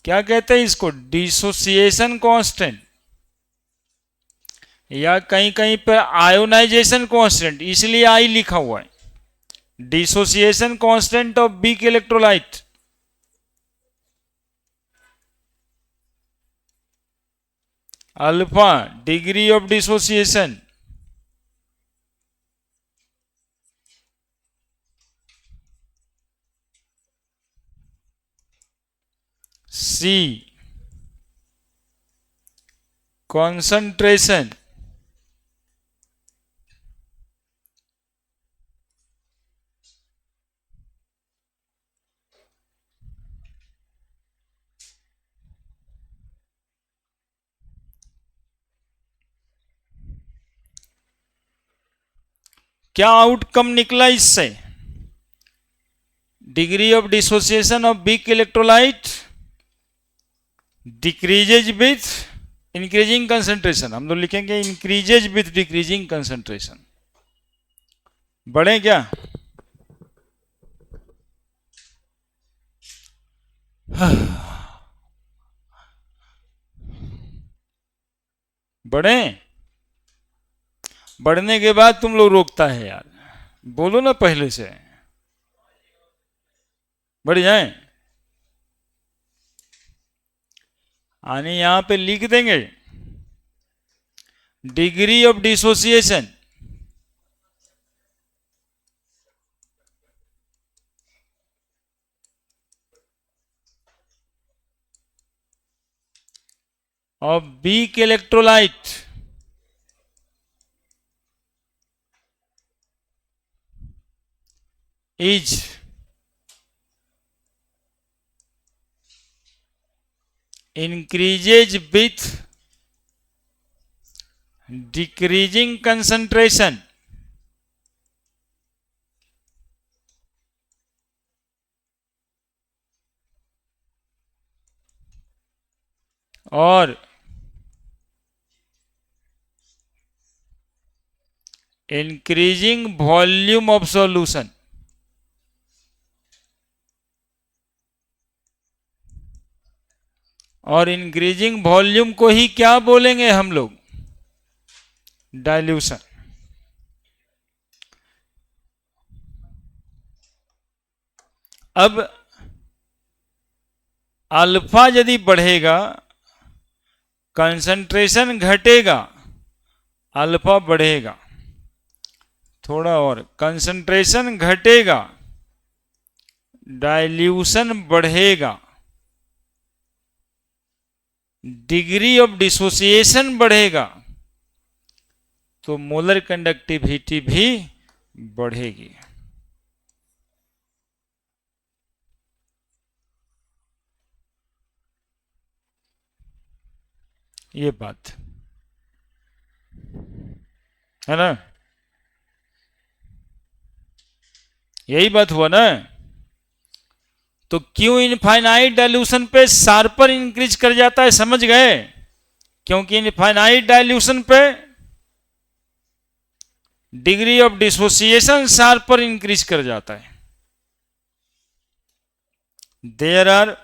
[SPEAKER 1] क्या कहते हैं इसको? डिसोसिएशन कांस्टेंट, या कहीं कहीं पर आयोनाइजेशन कांस्टेंट, इसलिए आई लिखा हुआ है। Dissociation constant of weak electrolyte, alpha degree of dissociation, C concentration, क्या आउटकम निकला इससे? Degree of dissociation of weak electrolyte decreases with increasing concentration, हम लोग लिखेंगे इंक्रीजेज विथ डिक्रीजिंग कंसंट्रेशन। बढ़े क्या? बढ़े? बढ़ने के बाद तुम लोग रोकता है यार, बोलो ना पहले से, बढ़ जाए। आने यहां पे लिख देंगे degree of dissociation of weak electrolyte is increases with decreasing concentration, और increasing volume of solution। और इंक्रीजिंग वॉल्यूम को ही क्या बोलेंगे हम लोग? डाइल्यूशन। अब अल्फा यदि बढ़ेगा कंसंट्रेशन घटेगा, अल्फा बढ़ेगा, थोड़ा और कंसंट्रेशन घटेगा, डाइल्यूशन बढ़ेगा, डिग्री ऑफ डिसोसिएशन बढ़ेगा, तो मोलर कंडक्टिविटी भी बढ़ेगी। ये बात है ना, यही बात हुआ ना। तो क्यों इनफाइनाइट डाइल्यूशन पे शार्पर इंक्रीज कर जाता है, समझ गए? क्योंकि इनफाइनाइट डाइल्यूशन पे degree of dissociation sharper increase कर जाता है। There are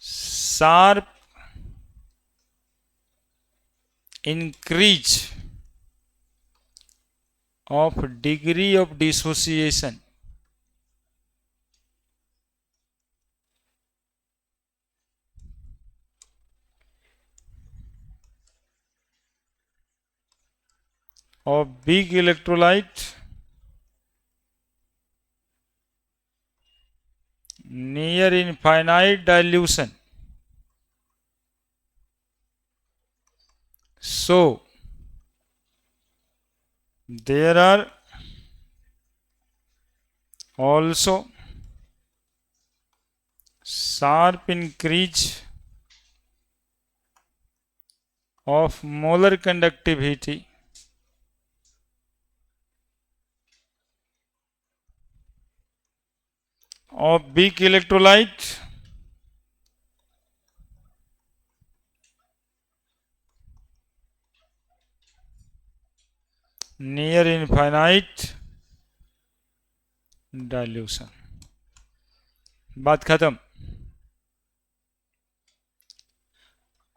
[SPEAKER 1] sharp increase of degree of dissociation of big electrolyte near infinite dilution, so there are also sharp increase of molar conductivity of weak electrolyte near infinite dilution. बात खत्म।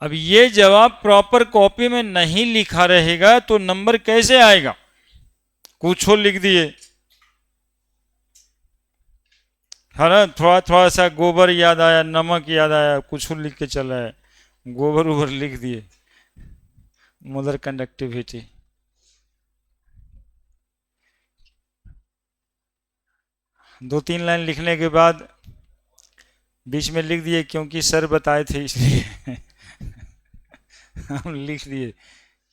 [SPEAKER 1] अब ये जवाब proper copy में नहीं लिखा रहेगा तो नंबर कैसे आएगा? कुछ लिख दिए, है ना, थोड़ा थोड़ा सा गोबर याद आया, नमक याद आया, कुछ लिख के चला है, गोबर उबर लिख दिए, मोलर कंडक्टिविटी। दो तीन लाइन लिखने के बाद बीच में लिख दिए क्योंकि सर बताए थे इसलिए हम लिख दिए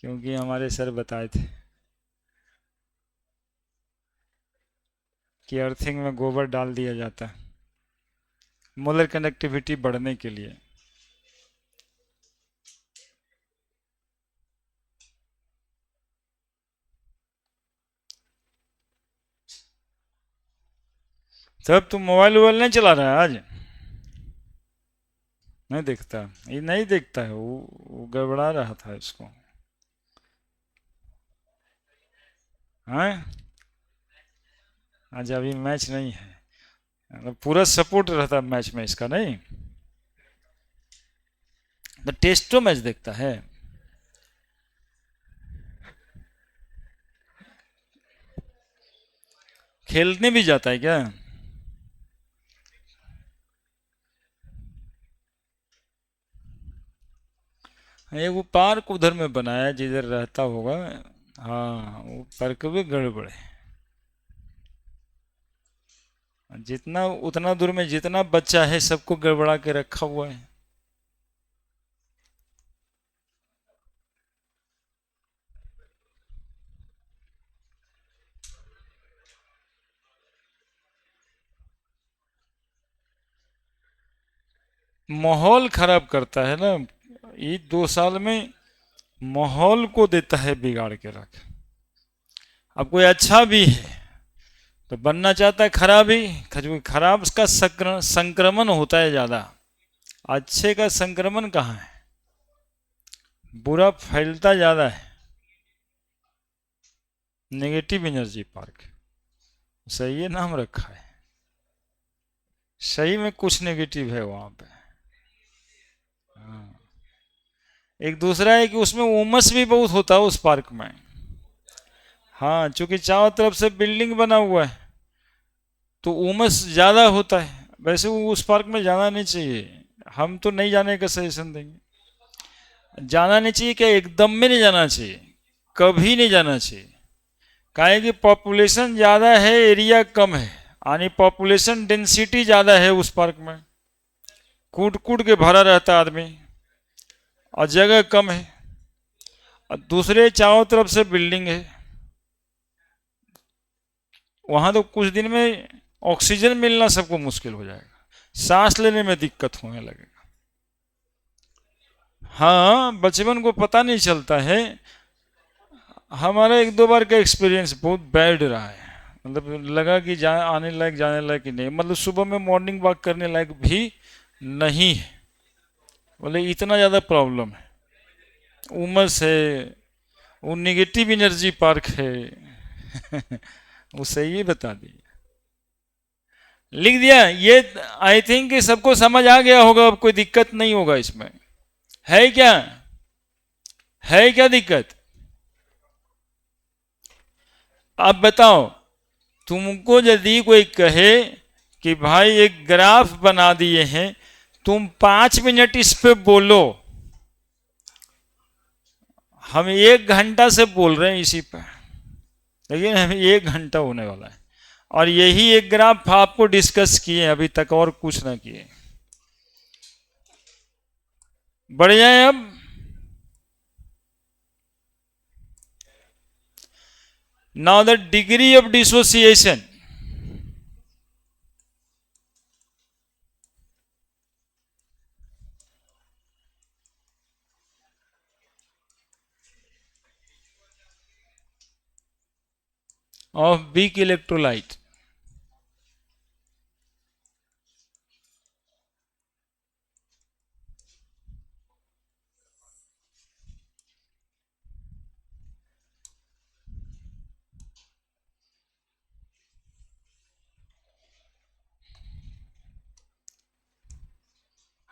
[SPEAKER 1] क्योंकि हमारे सर बताए थे कि अर्थिंग में गोबर डाल दिया जाता है मोलर कंडक्टिविटी बढ़ने के लिए। तब तुम मोबाइल वोबाइल नहीं चला रहा है आज? नहीं देखता? ये नहीं देखता है, वो गड़बड़ा रहा था इसको। हाँ, आज अभी मैच नहीं है, मतलब पूरा सपोर्ट रहता मैच में इसका, नहीं तो टेस्टो मैच देखता है। खेलने भी जाता है क्या? ये वो पार्क उधर में बनाया जिधर रहता होगा। हाँ, वो पार्क भी गड़बड़ है। जितना उतना दूर में जितना बच्चा है सबको गड़बड़ा के रखा हुआ है। माहौल खराब करता है ना, ये 2 साल में माहौल को देता है बिगाड़ के रख। अब कोई अच्छा भी है तो बनना चाहता है खराब ही, खराब का संक्रमण होता है ज्यादा, अच्छे का संक्रमण कहाँ है? बुरा फैलता ज्यादा है। नेगेटिव एनर्जी पार्क, सही है, नाम रखा है, सही में कुछ नेगेटिव है वहां पे। हाँ। एक दूसरा है कि उसमें उमस भी बहुत होता है उस पार्क में। हाँ, चूंकि चारों तरफ से बिल्डिंग बना हुआ है तो उमस ज्यादा होता है। वैसे वो उस पार्क में जाना नहीं चाहिए, हम तो नहीं जाने का सजेशन देंगे। जाना नहीं चाहिए क्या? एकदम में नहीं जाना चाहिए, कभी नहीं जाना चाहिए। काहे कि पॉपुलेशन ज़्यादा है, एरिया कम है, यानी पॉपुलेशन डेंसिटी ज़्यादा है उस पार्क में, कूट कूट के भरा रहता आदमी, और जगह कम है, और दूसरे चारों तरफ से बिल्डिंग है। वहाँ तो कुछ दिन में ऑक्सीजन मिलना सबको मुश्किल हो जाएगा, सांस लेने में दिक्कत होने लगेगा। हाँ, बचपन को पता नहीं चलता है। हमारा 1-2 बार का एक्सपीरियंस बहुत बैड रहा है, मतलब लगा कि जा आने लायक जाने लायक ही नहीं, मतलब सुबह में मॉर्निंग वॉक करने लायक भी नहीं है, बोले इतना ज़्यादा प्रॉब्लम है, उमस है, वो निगेटिव एनर्जी पार्क है वो सही ही बता दिया, लिख दिया ये। आई थिंक सबको समझ आ गया होगा, अब कोई दिक्कत नहीं होगा इसमें, है क्या? है क्या दिक्कत? आप बताओ, तुमको यदि कोई कहे कि भाई एक ग्राफ बना दिए हैं, तुम 5 मिनट इस पे बोलो, हम 1 घंटा से बोल रहे हैं इसी पे, लेकिन हमें 1 घंटा होने वाला है और यही एक ग्राफ आपको डिस्कस किए अभी तक, और कुछ ना किए। बढ़ जाए अब। Now the degree of dissociation of weak electrolyte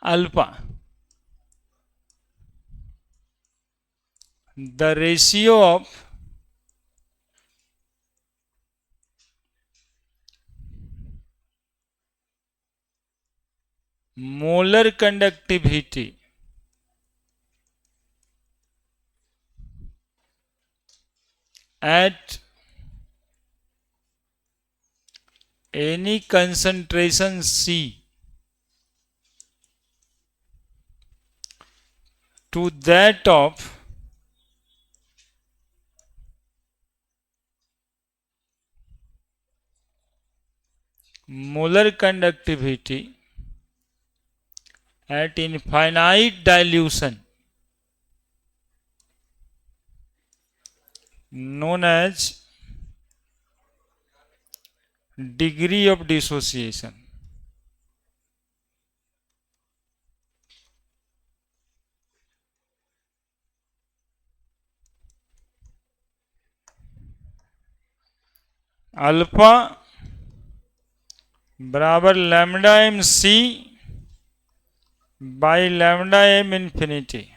[SPEAKER 1] alpha, the ratio of molar conductivity at any concentration C to that of molar conductivity at infinite dilution known as degree of dissociation. Alpha बराबर lambda M C by lambda M infinity.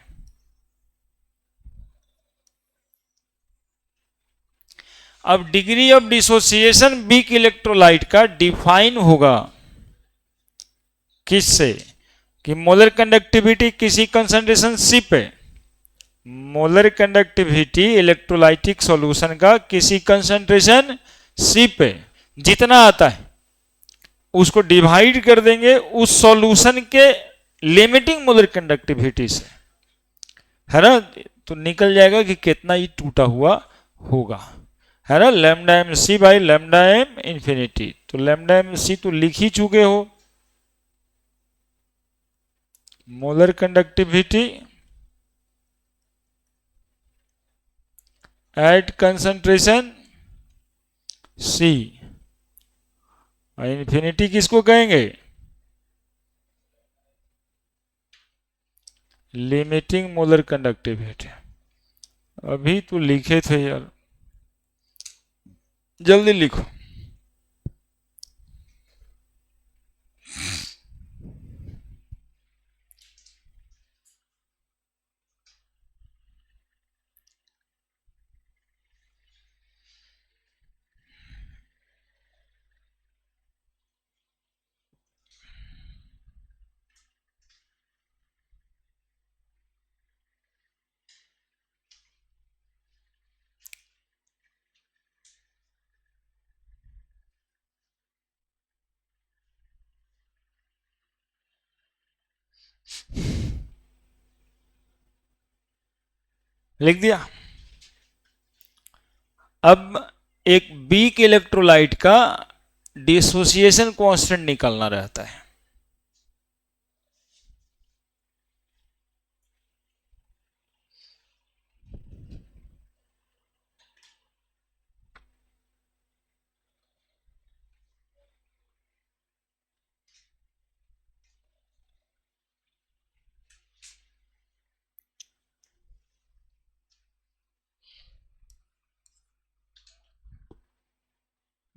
[SPEAKER 1] अब degree of dissociation weak electrolyte का define होगा किससे कि molar conductivity किसी concentration C पे, molar conductivity electrolytic solution का किसी कंसंट्रेशन सी पे जितना आता है उसको डिवाइड कर देंगे उस सॉल्यूशन के लिमिटिंग मोलर कंडक्टिविटी से, है ना। तो निकल जाएगा कि कितना ही टूटा हुआ होगा, है ना। Lambda M C by lambda M infinity. तो लैम्डा एम सी तो लिख ही चुके हो, molar conductivity at concentration C, और इंफिनिटी किसको कहेंगे, लिमिटिंग मोलर कंडक्टिविटी। अभी तो लिखे थे यार, जल्दी लिखो। लिख दिया। अब एक वीक इलेक्ट्रोलाइट का डिसोसिएशन कांस्टेंट निकालना रहता है।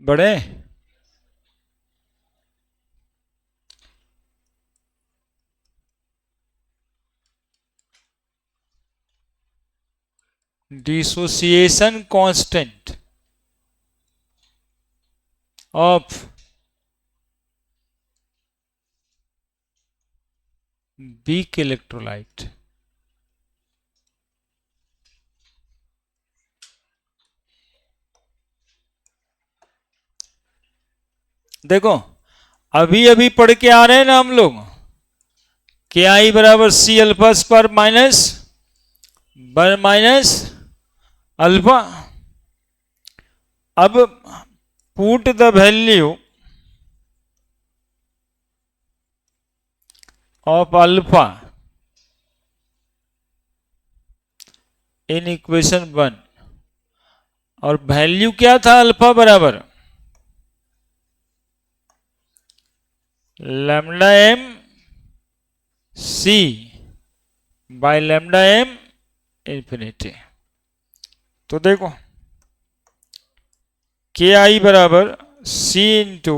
[SPEAKER 1] बड़े dissociation constant of weak electrolyte. देखो अभी अभी पढ़ के आ रहे हैं ना हम लोग, के आई बराबर C alpha square minus one minus alpha. अब put the value of alpha in equation 1, और वैल्यू क्या था अल्फा बराबर lambda M C by lambda M infinity. तो देखो के आई बराबर C into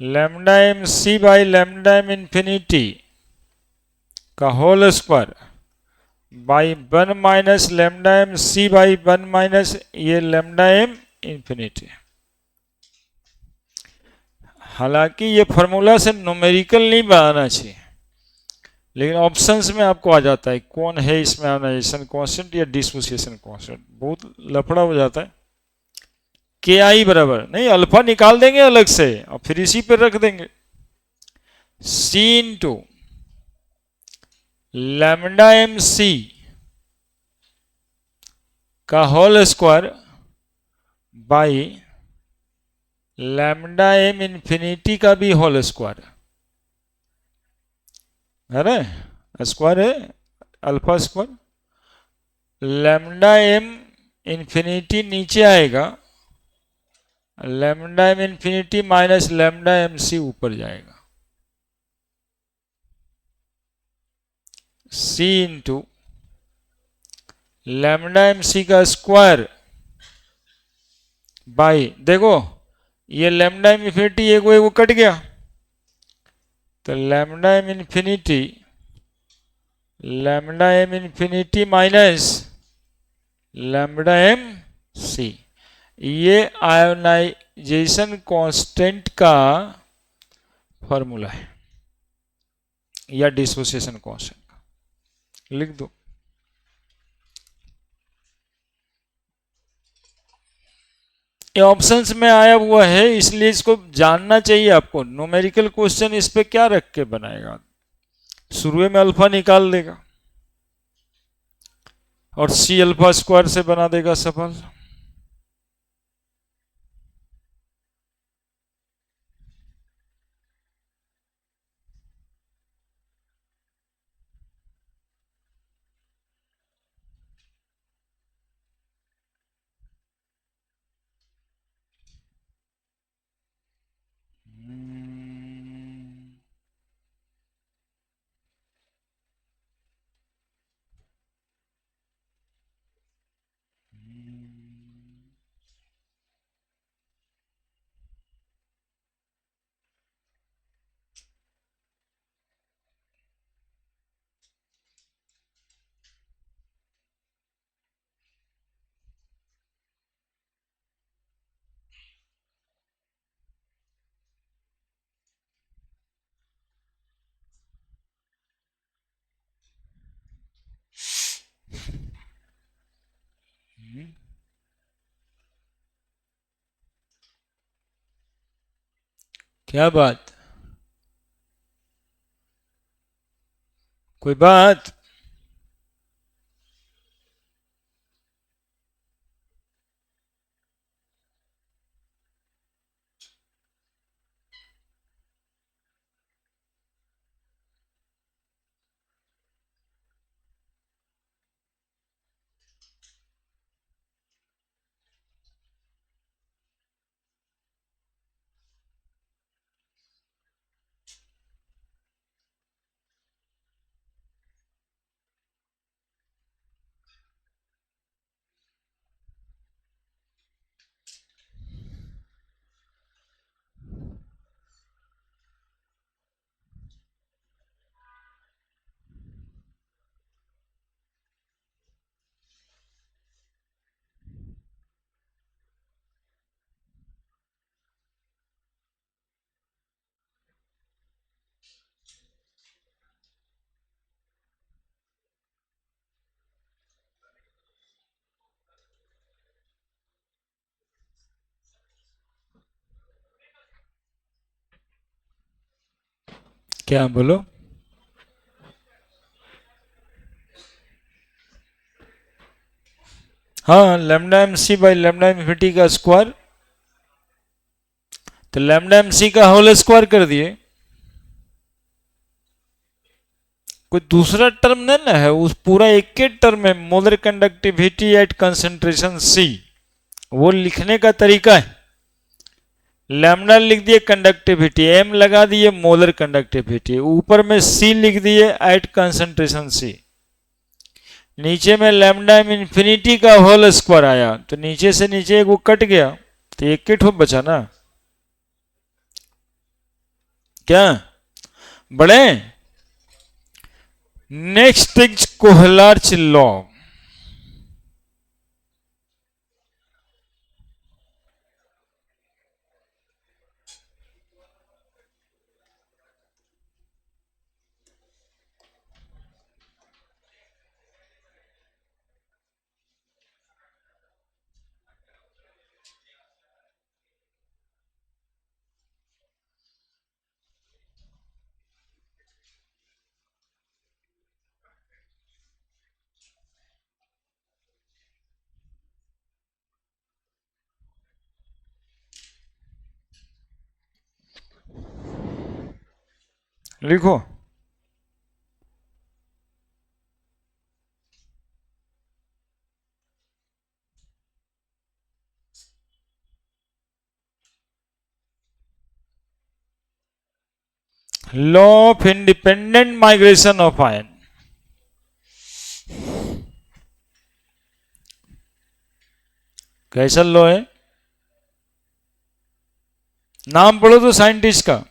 [SPEAKER 1] lambda M C by lambda M infinity का whole square by 1 minus lambda M C by 1 minus ये lambda M infinity. हालांकि ये formula से numerical नहीं बनाना चाहिए, लेकिन ऑप्शंस में आपको आ जाता है कौन है इसमें आयोनाइजेशन कांस्टेंट या डिसोसिएशन कांस्टेंट, बहुत लफड़ा हो जाता है। के आई बराबर नहीं, अल्फा निकाल देंगे अलग से और फिर इसी पर रख देंगे, C into lambda M C का whole square by lambda M infinity का भी होल स्क्वायर, है ना, स्क्वायर है alpha square, lambda M infinity नीचे आएगा, lambda M infinity minus lambda M C ऊपर जाएगा, C into lambda M C का स्क्वायर बाई, देखो ये लैम्डा एम इंफिनिटी एगो कट गया, तो lambda M infinity minus lambda M C, ये आयोनाइजेशन कांस्टेंट का फॉर्मूला है या डिसोसिएशन कांस्टेंट का, लिख दो। ये ऑप्शंस में आया हुआ है, इसलिए इसको जानना चाहिए आपको। न्यूमेरिकल क्वेश्चन इस पे क्या रख के बनाएगा, शुरू में अल्फा निकाल देगा और सी अल्फा स्क्वायर से बना देगा सफल। क्या बात, कोई बात? क्या बोलो? हाँ, lambda M C by lambda infinity का स्क्वायर, तो लैम्डा एम सी का होल स्क्वायर कर दिए, कोई दूसरा टर्म नहीं ना है, उस पूरा एक के टर्म है, मोलर कंडक्टिविटी एट कंसेंट्रेशन सी, वो लिखने का तरीका है। लैम्डा लिख दिए कंडक्टिविटी, एम लगा दिए मोलर कंडक्टिविटी, ऊपर में सी लिख दिए एट कंसेंट्रेशन सी, नीचे में लैम्डा एम इंफिनिटी का होल स्क्वायर आया, तो नीचे से नीचे एक वो कट गया, तो एक किट हो बचा ना। क्या बड़े? Next is Kohlrausch law. लिखो। Law of independent migration of ion. कैसा लॉ है? नाम पढ़ो तो साइंटिस्ट का।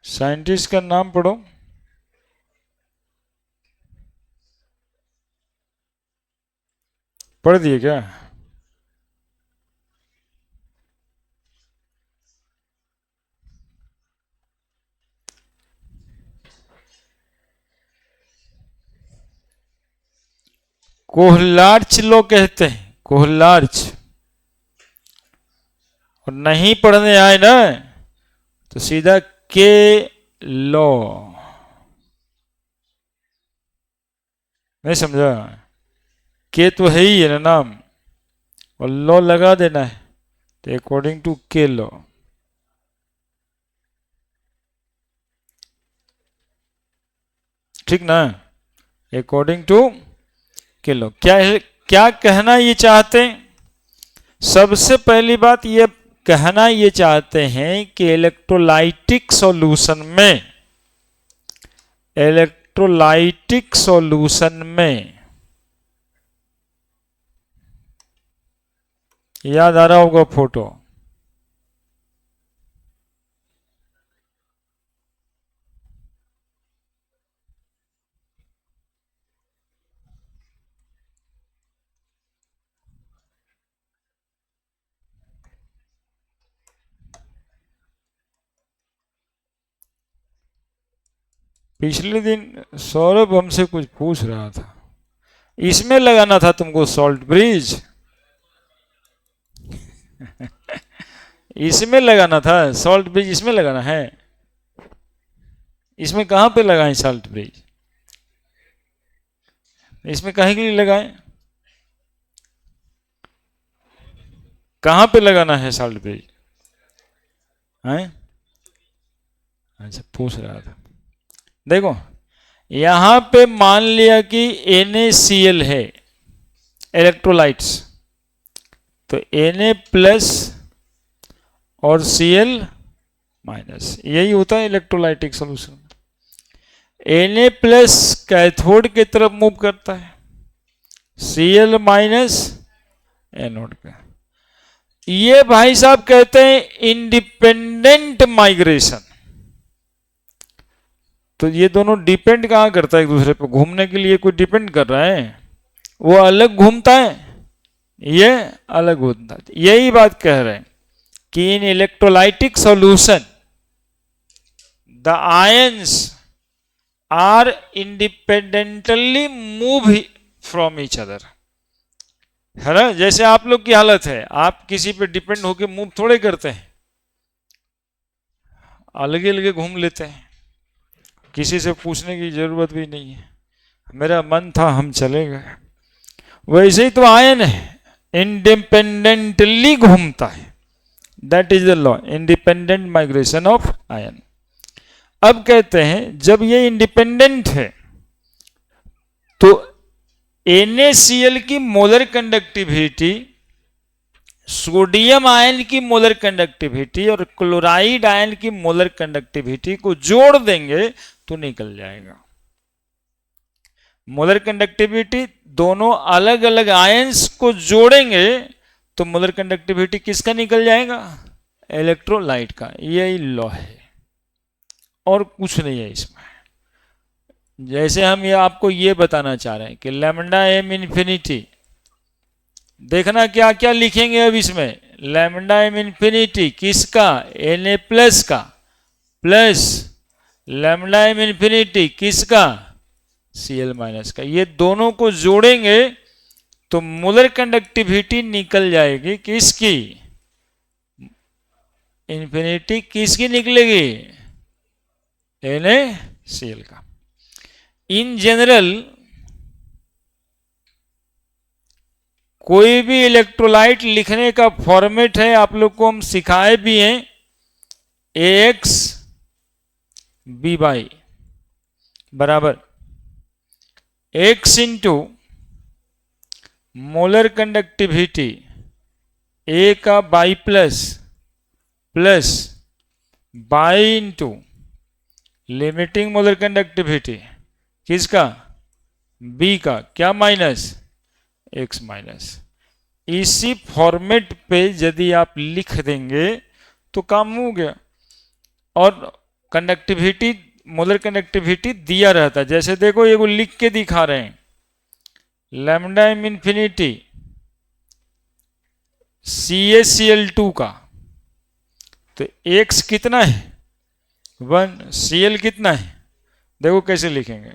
[SPEAKER 1] साइंटिस्ट का नाम पढ़ो। पढ़ दिए क्या? कोहलार्च लॉ कहते हैं, कोहलार्च। और नहीं पढ़ने आए ना तो सीधा के लॉ। नहीं समझा? के तो है ही है ना नाम, और लॉ लगा देना है, तो अकॉर्डिंग टू के लॉ। ठीक ना? अकॉर्डिंग टू के लॉ। क्या है, क्या कहना ये चाहते हैं? सबसे पहली बात ये कहना ये चाहते हैं कि इलेक्ट्रोलाइटिक सॉल्यूशन में, इलेक्ट्रोलाइटिक सॉल्यूशन में, याद आ रहा होगा फोटो, पिछले दिन सौरभ हमसे कुछ पूछ रहा था, इसमें लगाना था तुमको सॉल्ट ब्रिज। इसमें लगाना था सॉल्ट ब्रिज, इसमें लगाना है। इसमें कहां पे लगाएं सॉल्ट ब्रिज? इसमें कहीं के लिए लगाएं? कहां पे लगाना है सॉल्ट ब्रिज? हैं? अच्छा पूछ रहा था। देखो यहां पे मान लिया कि NaCl है इलेक्ट्रोलाइट्स, तो Na प्लस और Cl माइनस, यही होता है electrolytic solution. Na plus cathode की तरफ मूव करता है, Cl माइनस एनोड का। ये भाई साहब कहते हैं इंडिपेंडेंट माइग्रेशन। तो ये दोनों डिपेंड कहां करता है एक दूसरे पर? घूमने के लिए कोई डिपेंड कर रहा है? वो अलग घूमता है, ये अलग होता है। यही बात कह रहे हैं कि in electrolytic solution the ions are independently move from each other, है ना? जैसे आप लोग की हालत है, आप किसी पे डिपेंड होके मूव थोड़े करते हैं, अलग अलग घूम लेते हैं, किसी से पूछने की जरूरत भी नहीं है, मेरा मन था हम चले गए। वैसे ही तो आयन है, इंडिपेंडेंटली घूमता है, that is the law, independent migration of ion. अब कहते हैं जब ये इंडिपेंडेंट है तो NaCl की मोलर कंडक्टिविटी सोडियम आयन की मोलर कंडक्टिविटी और क्लोराइड आयन की मोलर कंडक्टिविटी को जोड़ देंगे तो निकल जाएगा। मोलर कंडक्टिविटी दोनों अलग अलग आयंस को जोड़ेंगे तो मोलर कंडक्टिविटी किसका निकल जाएगा? इलेक्ट्रोलाइट का। यही लॉ है और कुछ नहीं है इसमें। जैसे हम ये आपको ये बताना चाह रहे हैं कि लैम्डा एम इन्फिनिटी, देखना क्या क्या लिखेंगे अब इसमें। लैम्डा एम इन्फिनिटी किसका? Na प्लस का, प्लस लैम्डा एम इन्फिनिटी किसका? Cl माइनस का। ये दोनों को जोड़ेंगे तो मोलर कंडक्टिविटी निकल जाएगी किसकी? इन्फिनिटी किसकी निकलेगी? NaCl का। इन जनरल कोई भी इलेक्ट्रोलाइट लिखने का फॉर्मेट है, आप लोग को हम सिखाए भी हैं, AX B बाई बराबर X into molar conductivity A का by plus plus by into limiting molar conductivity किसका? B का, क्या माइनस? X minus. इसी फॉर्मेट पे यदि आप लिख देंगे तो काम हो गया। और कंडक्टिविटी, मोलर कंडक्टिविटी दिया रहता है। जैसे देखो ये वो लिख के दिखा रहे हैं, लैम्डा एम इन्फिनिटी CaCl2 का, तो X कितना है? 1, Cl कितना है? देखो कैसे लिखेंगे,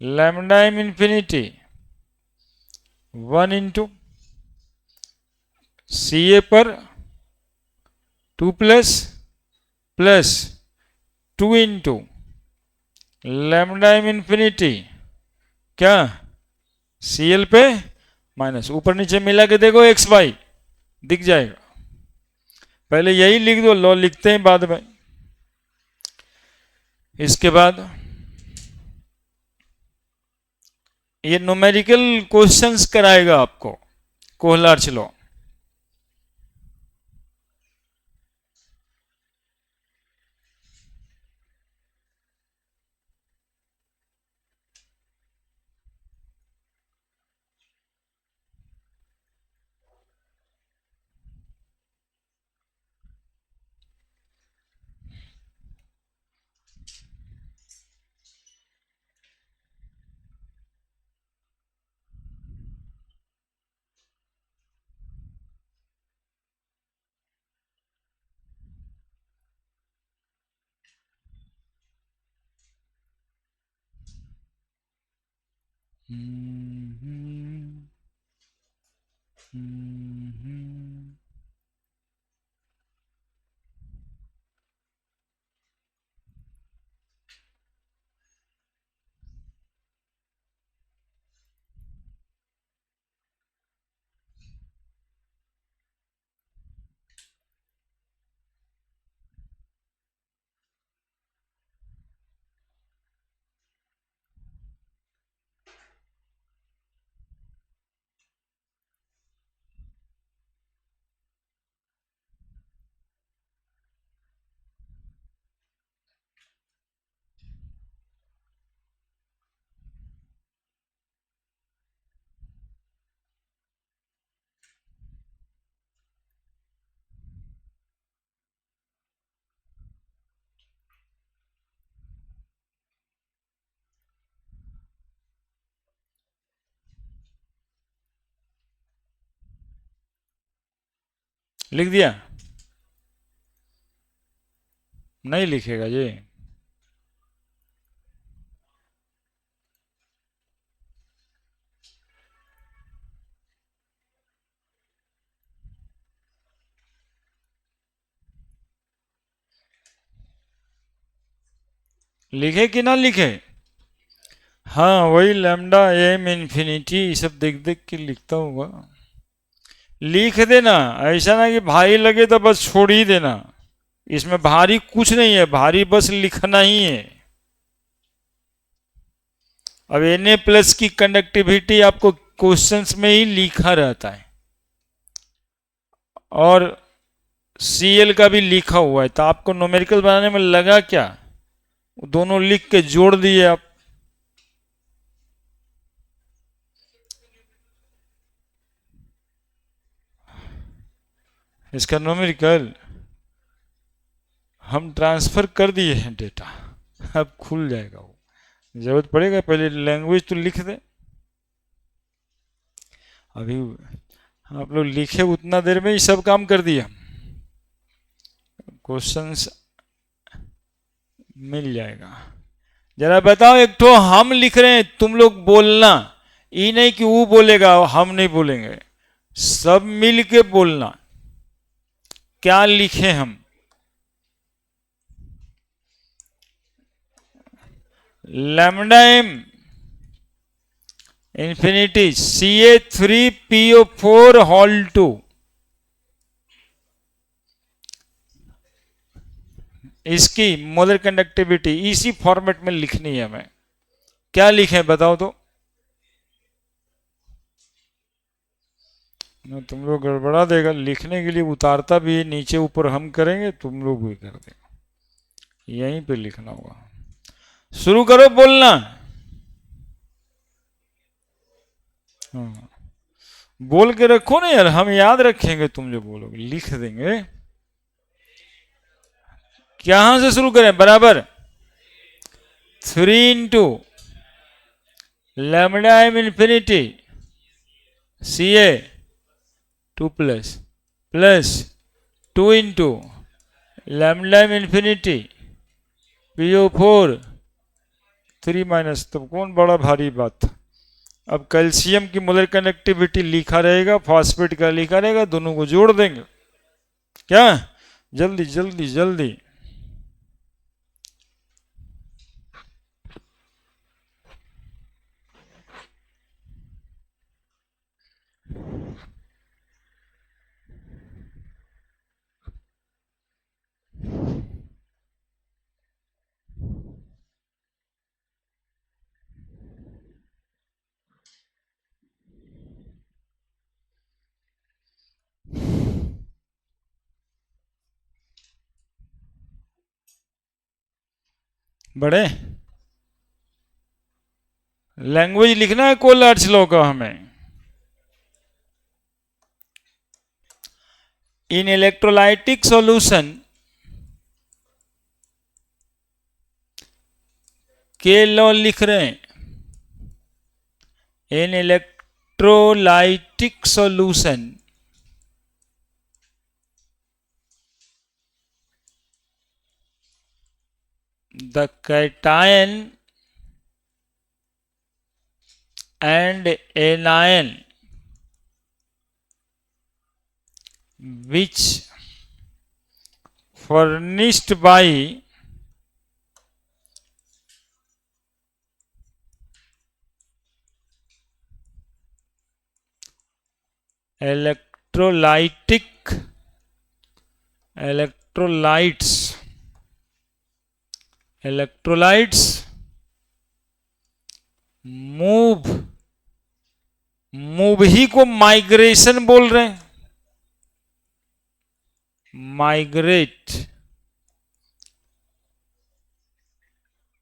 [SPEAKER 1] lambda M infinity 1 into Ca पर 2 plus plus 2 into lambda M infinity क्या? Cl पे माइनस, ऊपर नीचे मिला के देखो x बाई दिख जाएगा। पहले यही लिख दो, लॉ लिखते हैं बाद में। इसके बाद ये न्यूमेरिकल क्वेश्चंस कराएगा आपको कोहलर्च लॉ। लिख दिया? नहीं लिखेगा ये? लिखे कि ना लिखे? हाँ वही लैम्डा एम इन्फिनिटी सब देख देख के लिखता होगा। लिख देना, ऐसा ना कि भारी लगे तो बस छोड़ ही देना। इसमें भारी कुछ नहीं है, भारी बस लिखना ही है। अब Na प्लस की कंडक्टिविटी आपको क्वेश्चंस में ही लिखा रहता है। और Cl का भी लिखा हुआ है, तो आपको न्यूमेरिकल बनाने में लगा क्या? दोनों लिख के जोड़ दिए आप। इसका न्यूमेरिकल हम ट्रांसफर कर दिए हैं डेटा, अब खुल जाएगा वो। जरूरत पड़ेगा पहले लैंग्वेज तो लिख दे। अभी आप लोग लिखे उतना देर में ही सब काम कर दिया। क्वेश्चंस मिल जाएगा। जरा बताओ, एक तो हम लिख रहे हैं, तुम लोग बोलना, ये नहीं कि वो बोलेगा हम नहीं बोलेंगे, सब मिल के बोलना। क्या लिखे हम? Lambda M infinity Ca3PO4 whole 2, इसकी मोलर कंडक्टिविटी इसी फॉर्मेट में लिखनी है हमें। क्या लिखे बताओ तो? ना तुम लोग गड़बड़ा देगा, लिखने के लिए उतारता भी है, नीचे ऊपर हम करेंगे, तुम लोग भी कर देगा, यहीं पे लिखना होगा। शुरू करो बोलना। हाँ, बोल के रखो ना यार, हम याद रखेंगे, तुम जो बोलोगे लिख देंगे। कहां से शुरू करें? बराबर 3 into lambda M infinity Ca 2 plus 2 into lambda M infinity PO4 3 minus. तो कौन बड़ा भारी बात। अब कैल्शियम की मोलर कनेक्टिविटी लिखा रहेगा, फॉस्फेट का लिखा रहेगा, दोनों को जोड़ देंगे। क्या? जल्दी जल्दी जल्दी। बड़े लैंग्वेज लिखना है कोलर्ट्स लॉ का हमें। इन इलेक्ट्रोलाइटिक सॉल्यूशन के लॉ लिख रहे हैं। In electrolytic solution the cation and anion which furnished by electrolytes move ही को माइग्रेशन बोल रहे हैं। Migrate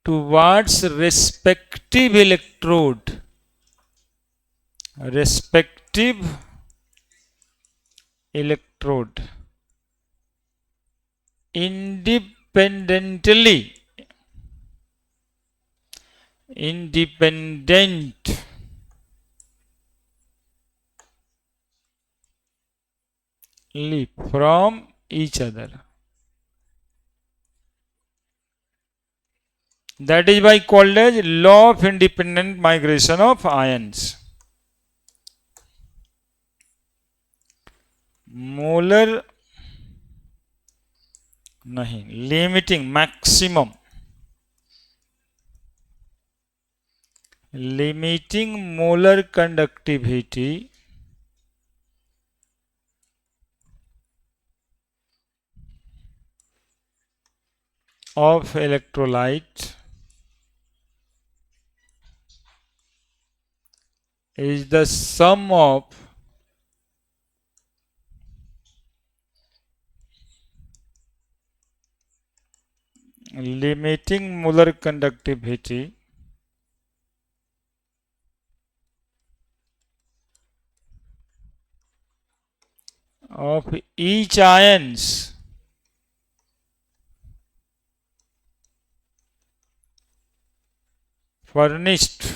[SPEAKER 1] towards respective electrode independently from each other. That is why called as law of independent migration of ions. Molar नहीं, limiting maximum, limiting molar conductivity of electrolyte is the sum of limiting molar conductivity of each ions furnished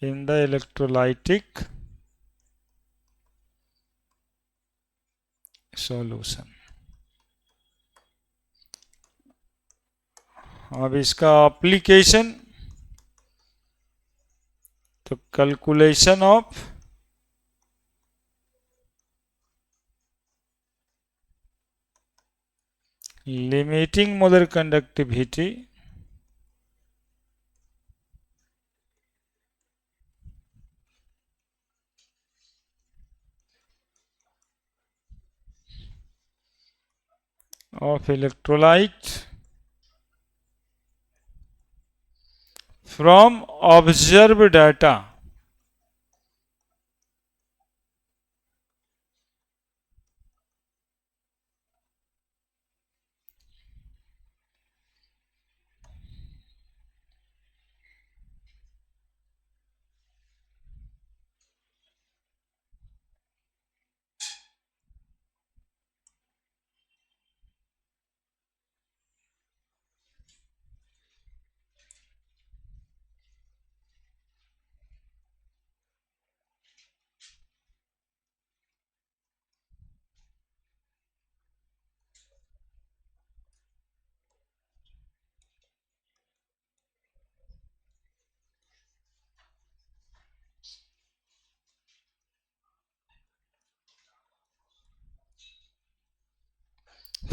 [SPEAKER 1] in the electrolytic solution। अब इसका application, तो calculation of limiting molar conductivity of electrolyte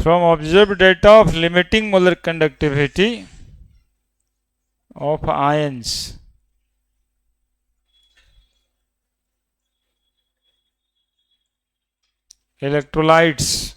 [SPEAKER 1] from observed data of limiting molar conductivity of ions electrolytes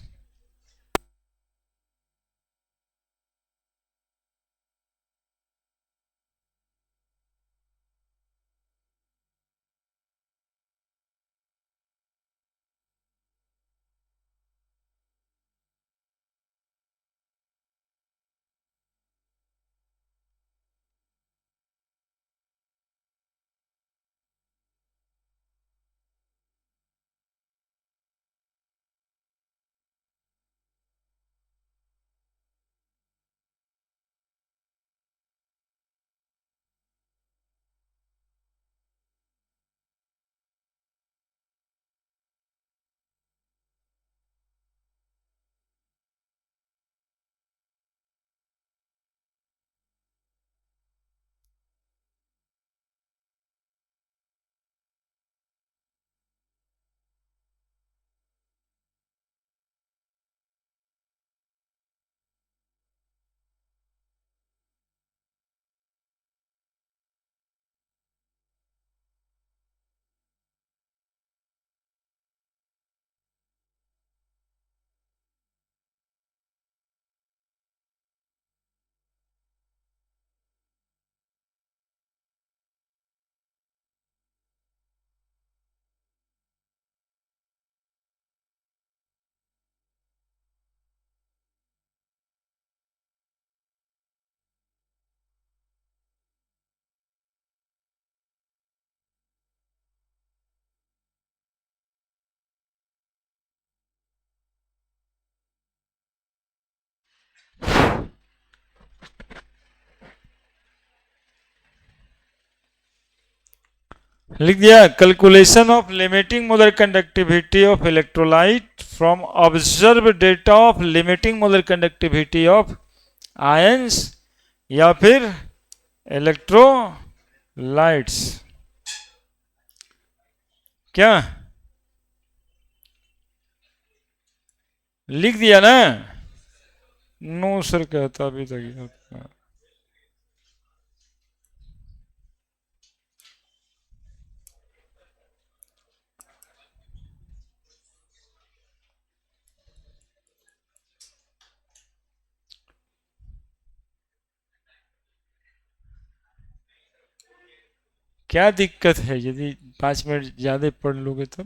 [SPEAKER 1] लिख दिया। Calculation of limiting molar conductivity of electrolyte from observe data of limiting molar conductivity of ions या फिर electrolytes. क्या लिख दिया ना? No sir कहता अभी तक। क्या दिक्कत है यदि 5 मिनट ज्यादा पढ़ लोगे तो?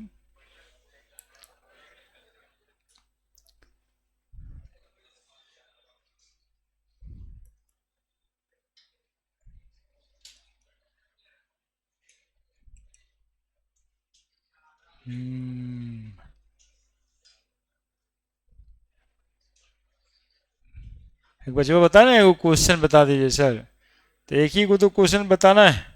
[SPEAKER 1] एक बच्चे को बताना है, वो क्वेश्चन बता दीजिए सर। तो एक ही को तो क्वेश्चन बताना है।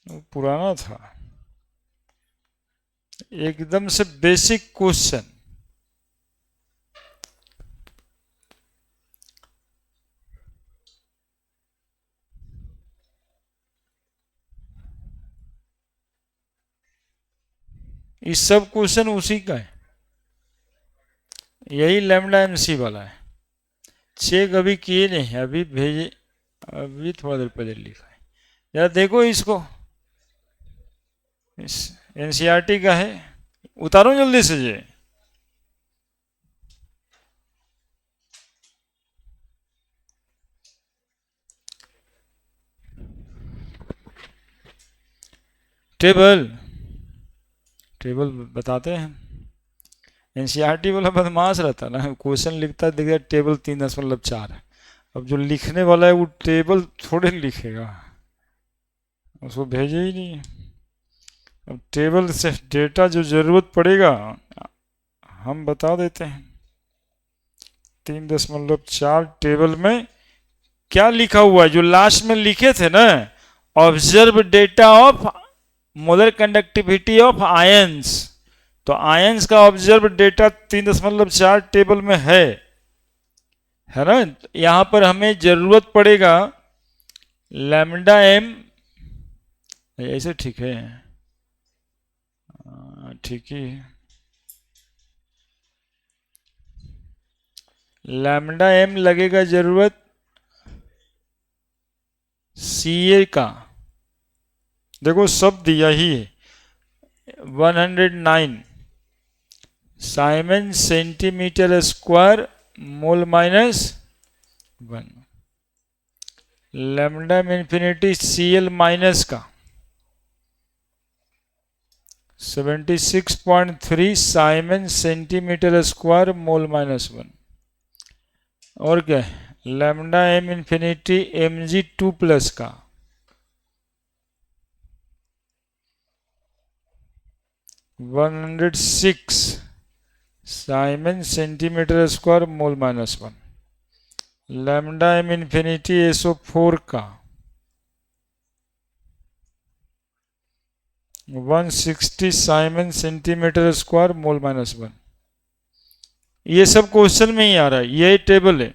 [SPEAKER 1] वो पुराना था, एकदम से बेसिक क्वेश्चन। ये सब क्वेश्चन उसी का है, यही लैम्डा एमसी वाला है। चेक अभी किए नहीं है, अभी भेजे, अभी थोड़ा देर पहले लिखा है। यार देखो इसको, इस एनसीईआरटी का है, उतारो जल्दी से ये। टेबल टेबल बताते हैं। एनसीईआरटी वाला बदमाश रहता ना, क्वेश्चन लिखता देखिए टेबल 3.4। अब जो लिखने वाला है वो टेबल थोड़े लिखेगा, उसको भेजे ही नहीं। अब टेबल से डेटा जो जरूरत पड़ेगा हम बता देते हैं। 3.4 टेबल में क्या लिखा हुआ है, जो लास्ट में लिखे थे ना, observe data of molar conductivity of ions. तो आयंस का ऑब्जर्व डेटा 3.4 टेबल में है ना। यहां पर हमें जरूरत पड़ेगा लैम्डा एम, ऐसे ठीक है, ठीक ही है। लैम्डा एम लगेगा जरूरत सी ए का, देखो सब दिया ही है। 109 siemens centimetre square mole minus 1। Lambda infinity C L minus का 76.3 siemens centimetre square mole minus 1। और क्या है, lambda M infinity M G 2 plus का 106 siemens centimetre square mole minus 1। Lambda M infinity S O 4 का 160 siemens centimetre square mole minus 1। ये सब question में ही आ रहा है, ये टेबल है।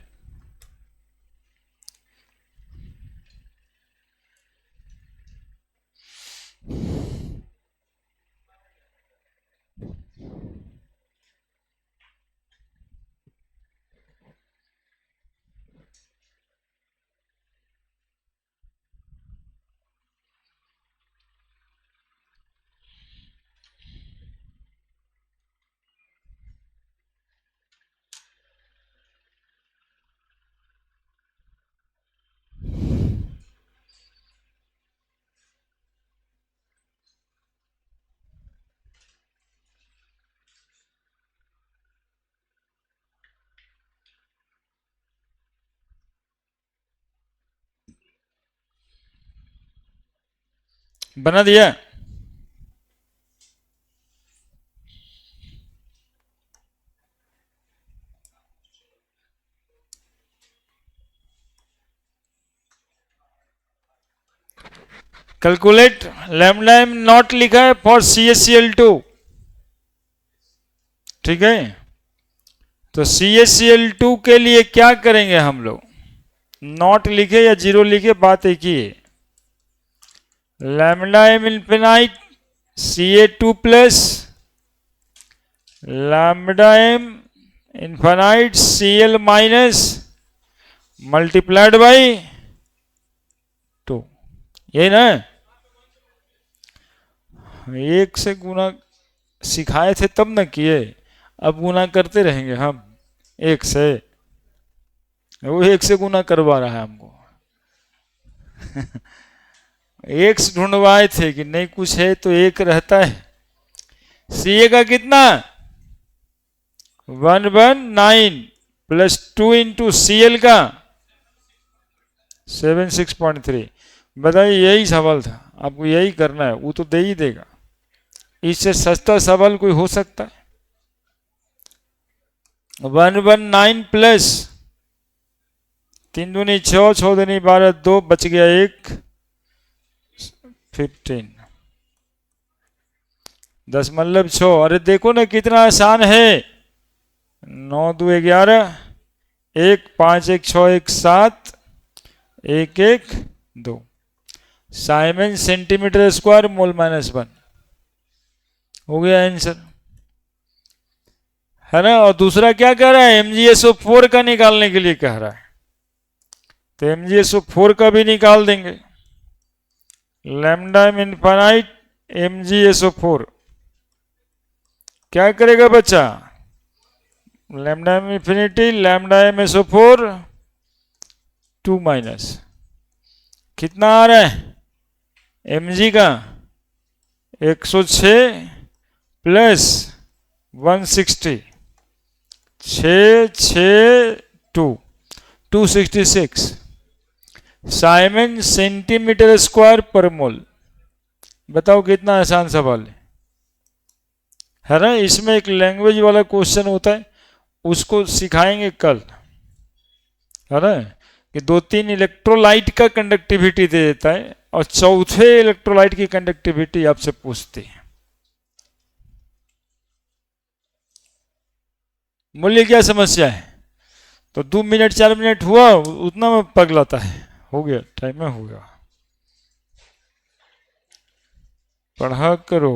[SPEAKER 1] बना दिया। कैलकुलेट लैम्डा एम नॉट लिखा है फॉर CaCl2, ठीक है। तो CaCl2 के लिए क्या करेंगे हम लोग, नॉट लिखे या जीरो लिखे बात एक ही है। Lambda M infinite Ca2 plus lambda M infinite Cl minus multiplied by 2, यही ना। एक से गुना सिखाए थे तब ना किए, अब गुना करते रहेंगे हम एक से। वो एक से गुना करवा रहा है हमको। एक ढूंढवाए थे कि नहीं कुछ है तो एक रहता है। Ca का कितना 119 +2 इंटू CL का 76.3। बताइए, यही सवाल था, आपको यही करना है, वो तो दे ही देगा। इससे सस्ता सवाल कोई हो सकता है? 119 प्लस 3 दूनी 6, 6 दूनी 12, 2 बच गया 1, 15, 10 मतलब 6। अरे देखो ना कितना आसान है। 9 2 11, 1 5 1 6 1 7, 1 1 2। साइमन सेंटीमीटर स्क्वायर मोल -1 हो गया आंसर, है ना। और दूसरा क्या कह रहा है, MgSO4 का निकालने के लिए कह रहा है, तो MgSO4 का भी निकाल देंगे। लैम्डा एम इनफाइनाइट MgSO4 क्या करेगा बच्चा, lambda M infinity lambda M SO4 2 minus कितना आ रहा है Mg का 106 प्लस 160, 266 साइमन सेंटीमीटर स्क्वायर पर मोल। बताओ कितना आसान सवाल है ना। इसमें एक लैंग्वेज वाला क्वेश्चन होता है, उसको सिखाएंगे कल, है ना, कि 2-3 इलेक्ट्रोलाइट का कंडक्टिविटी दे देता है और चौथे इलेक्ट्रोलाइट की कंडक्टिविटी आपसे पूछती है। मूल्य क्या समस्या है, तो 2 मिनट 4 मिनट हुआ उतना में पगलाता है। हो गया, टाइम में हो गया, पढ़ा करो।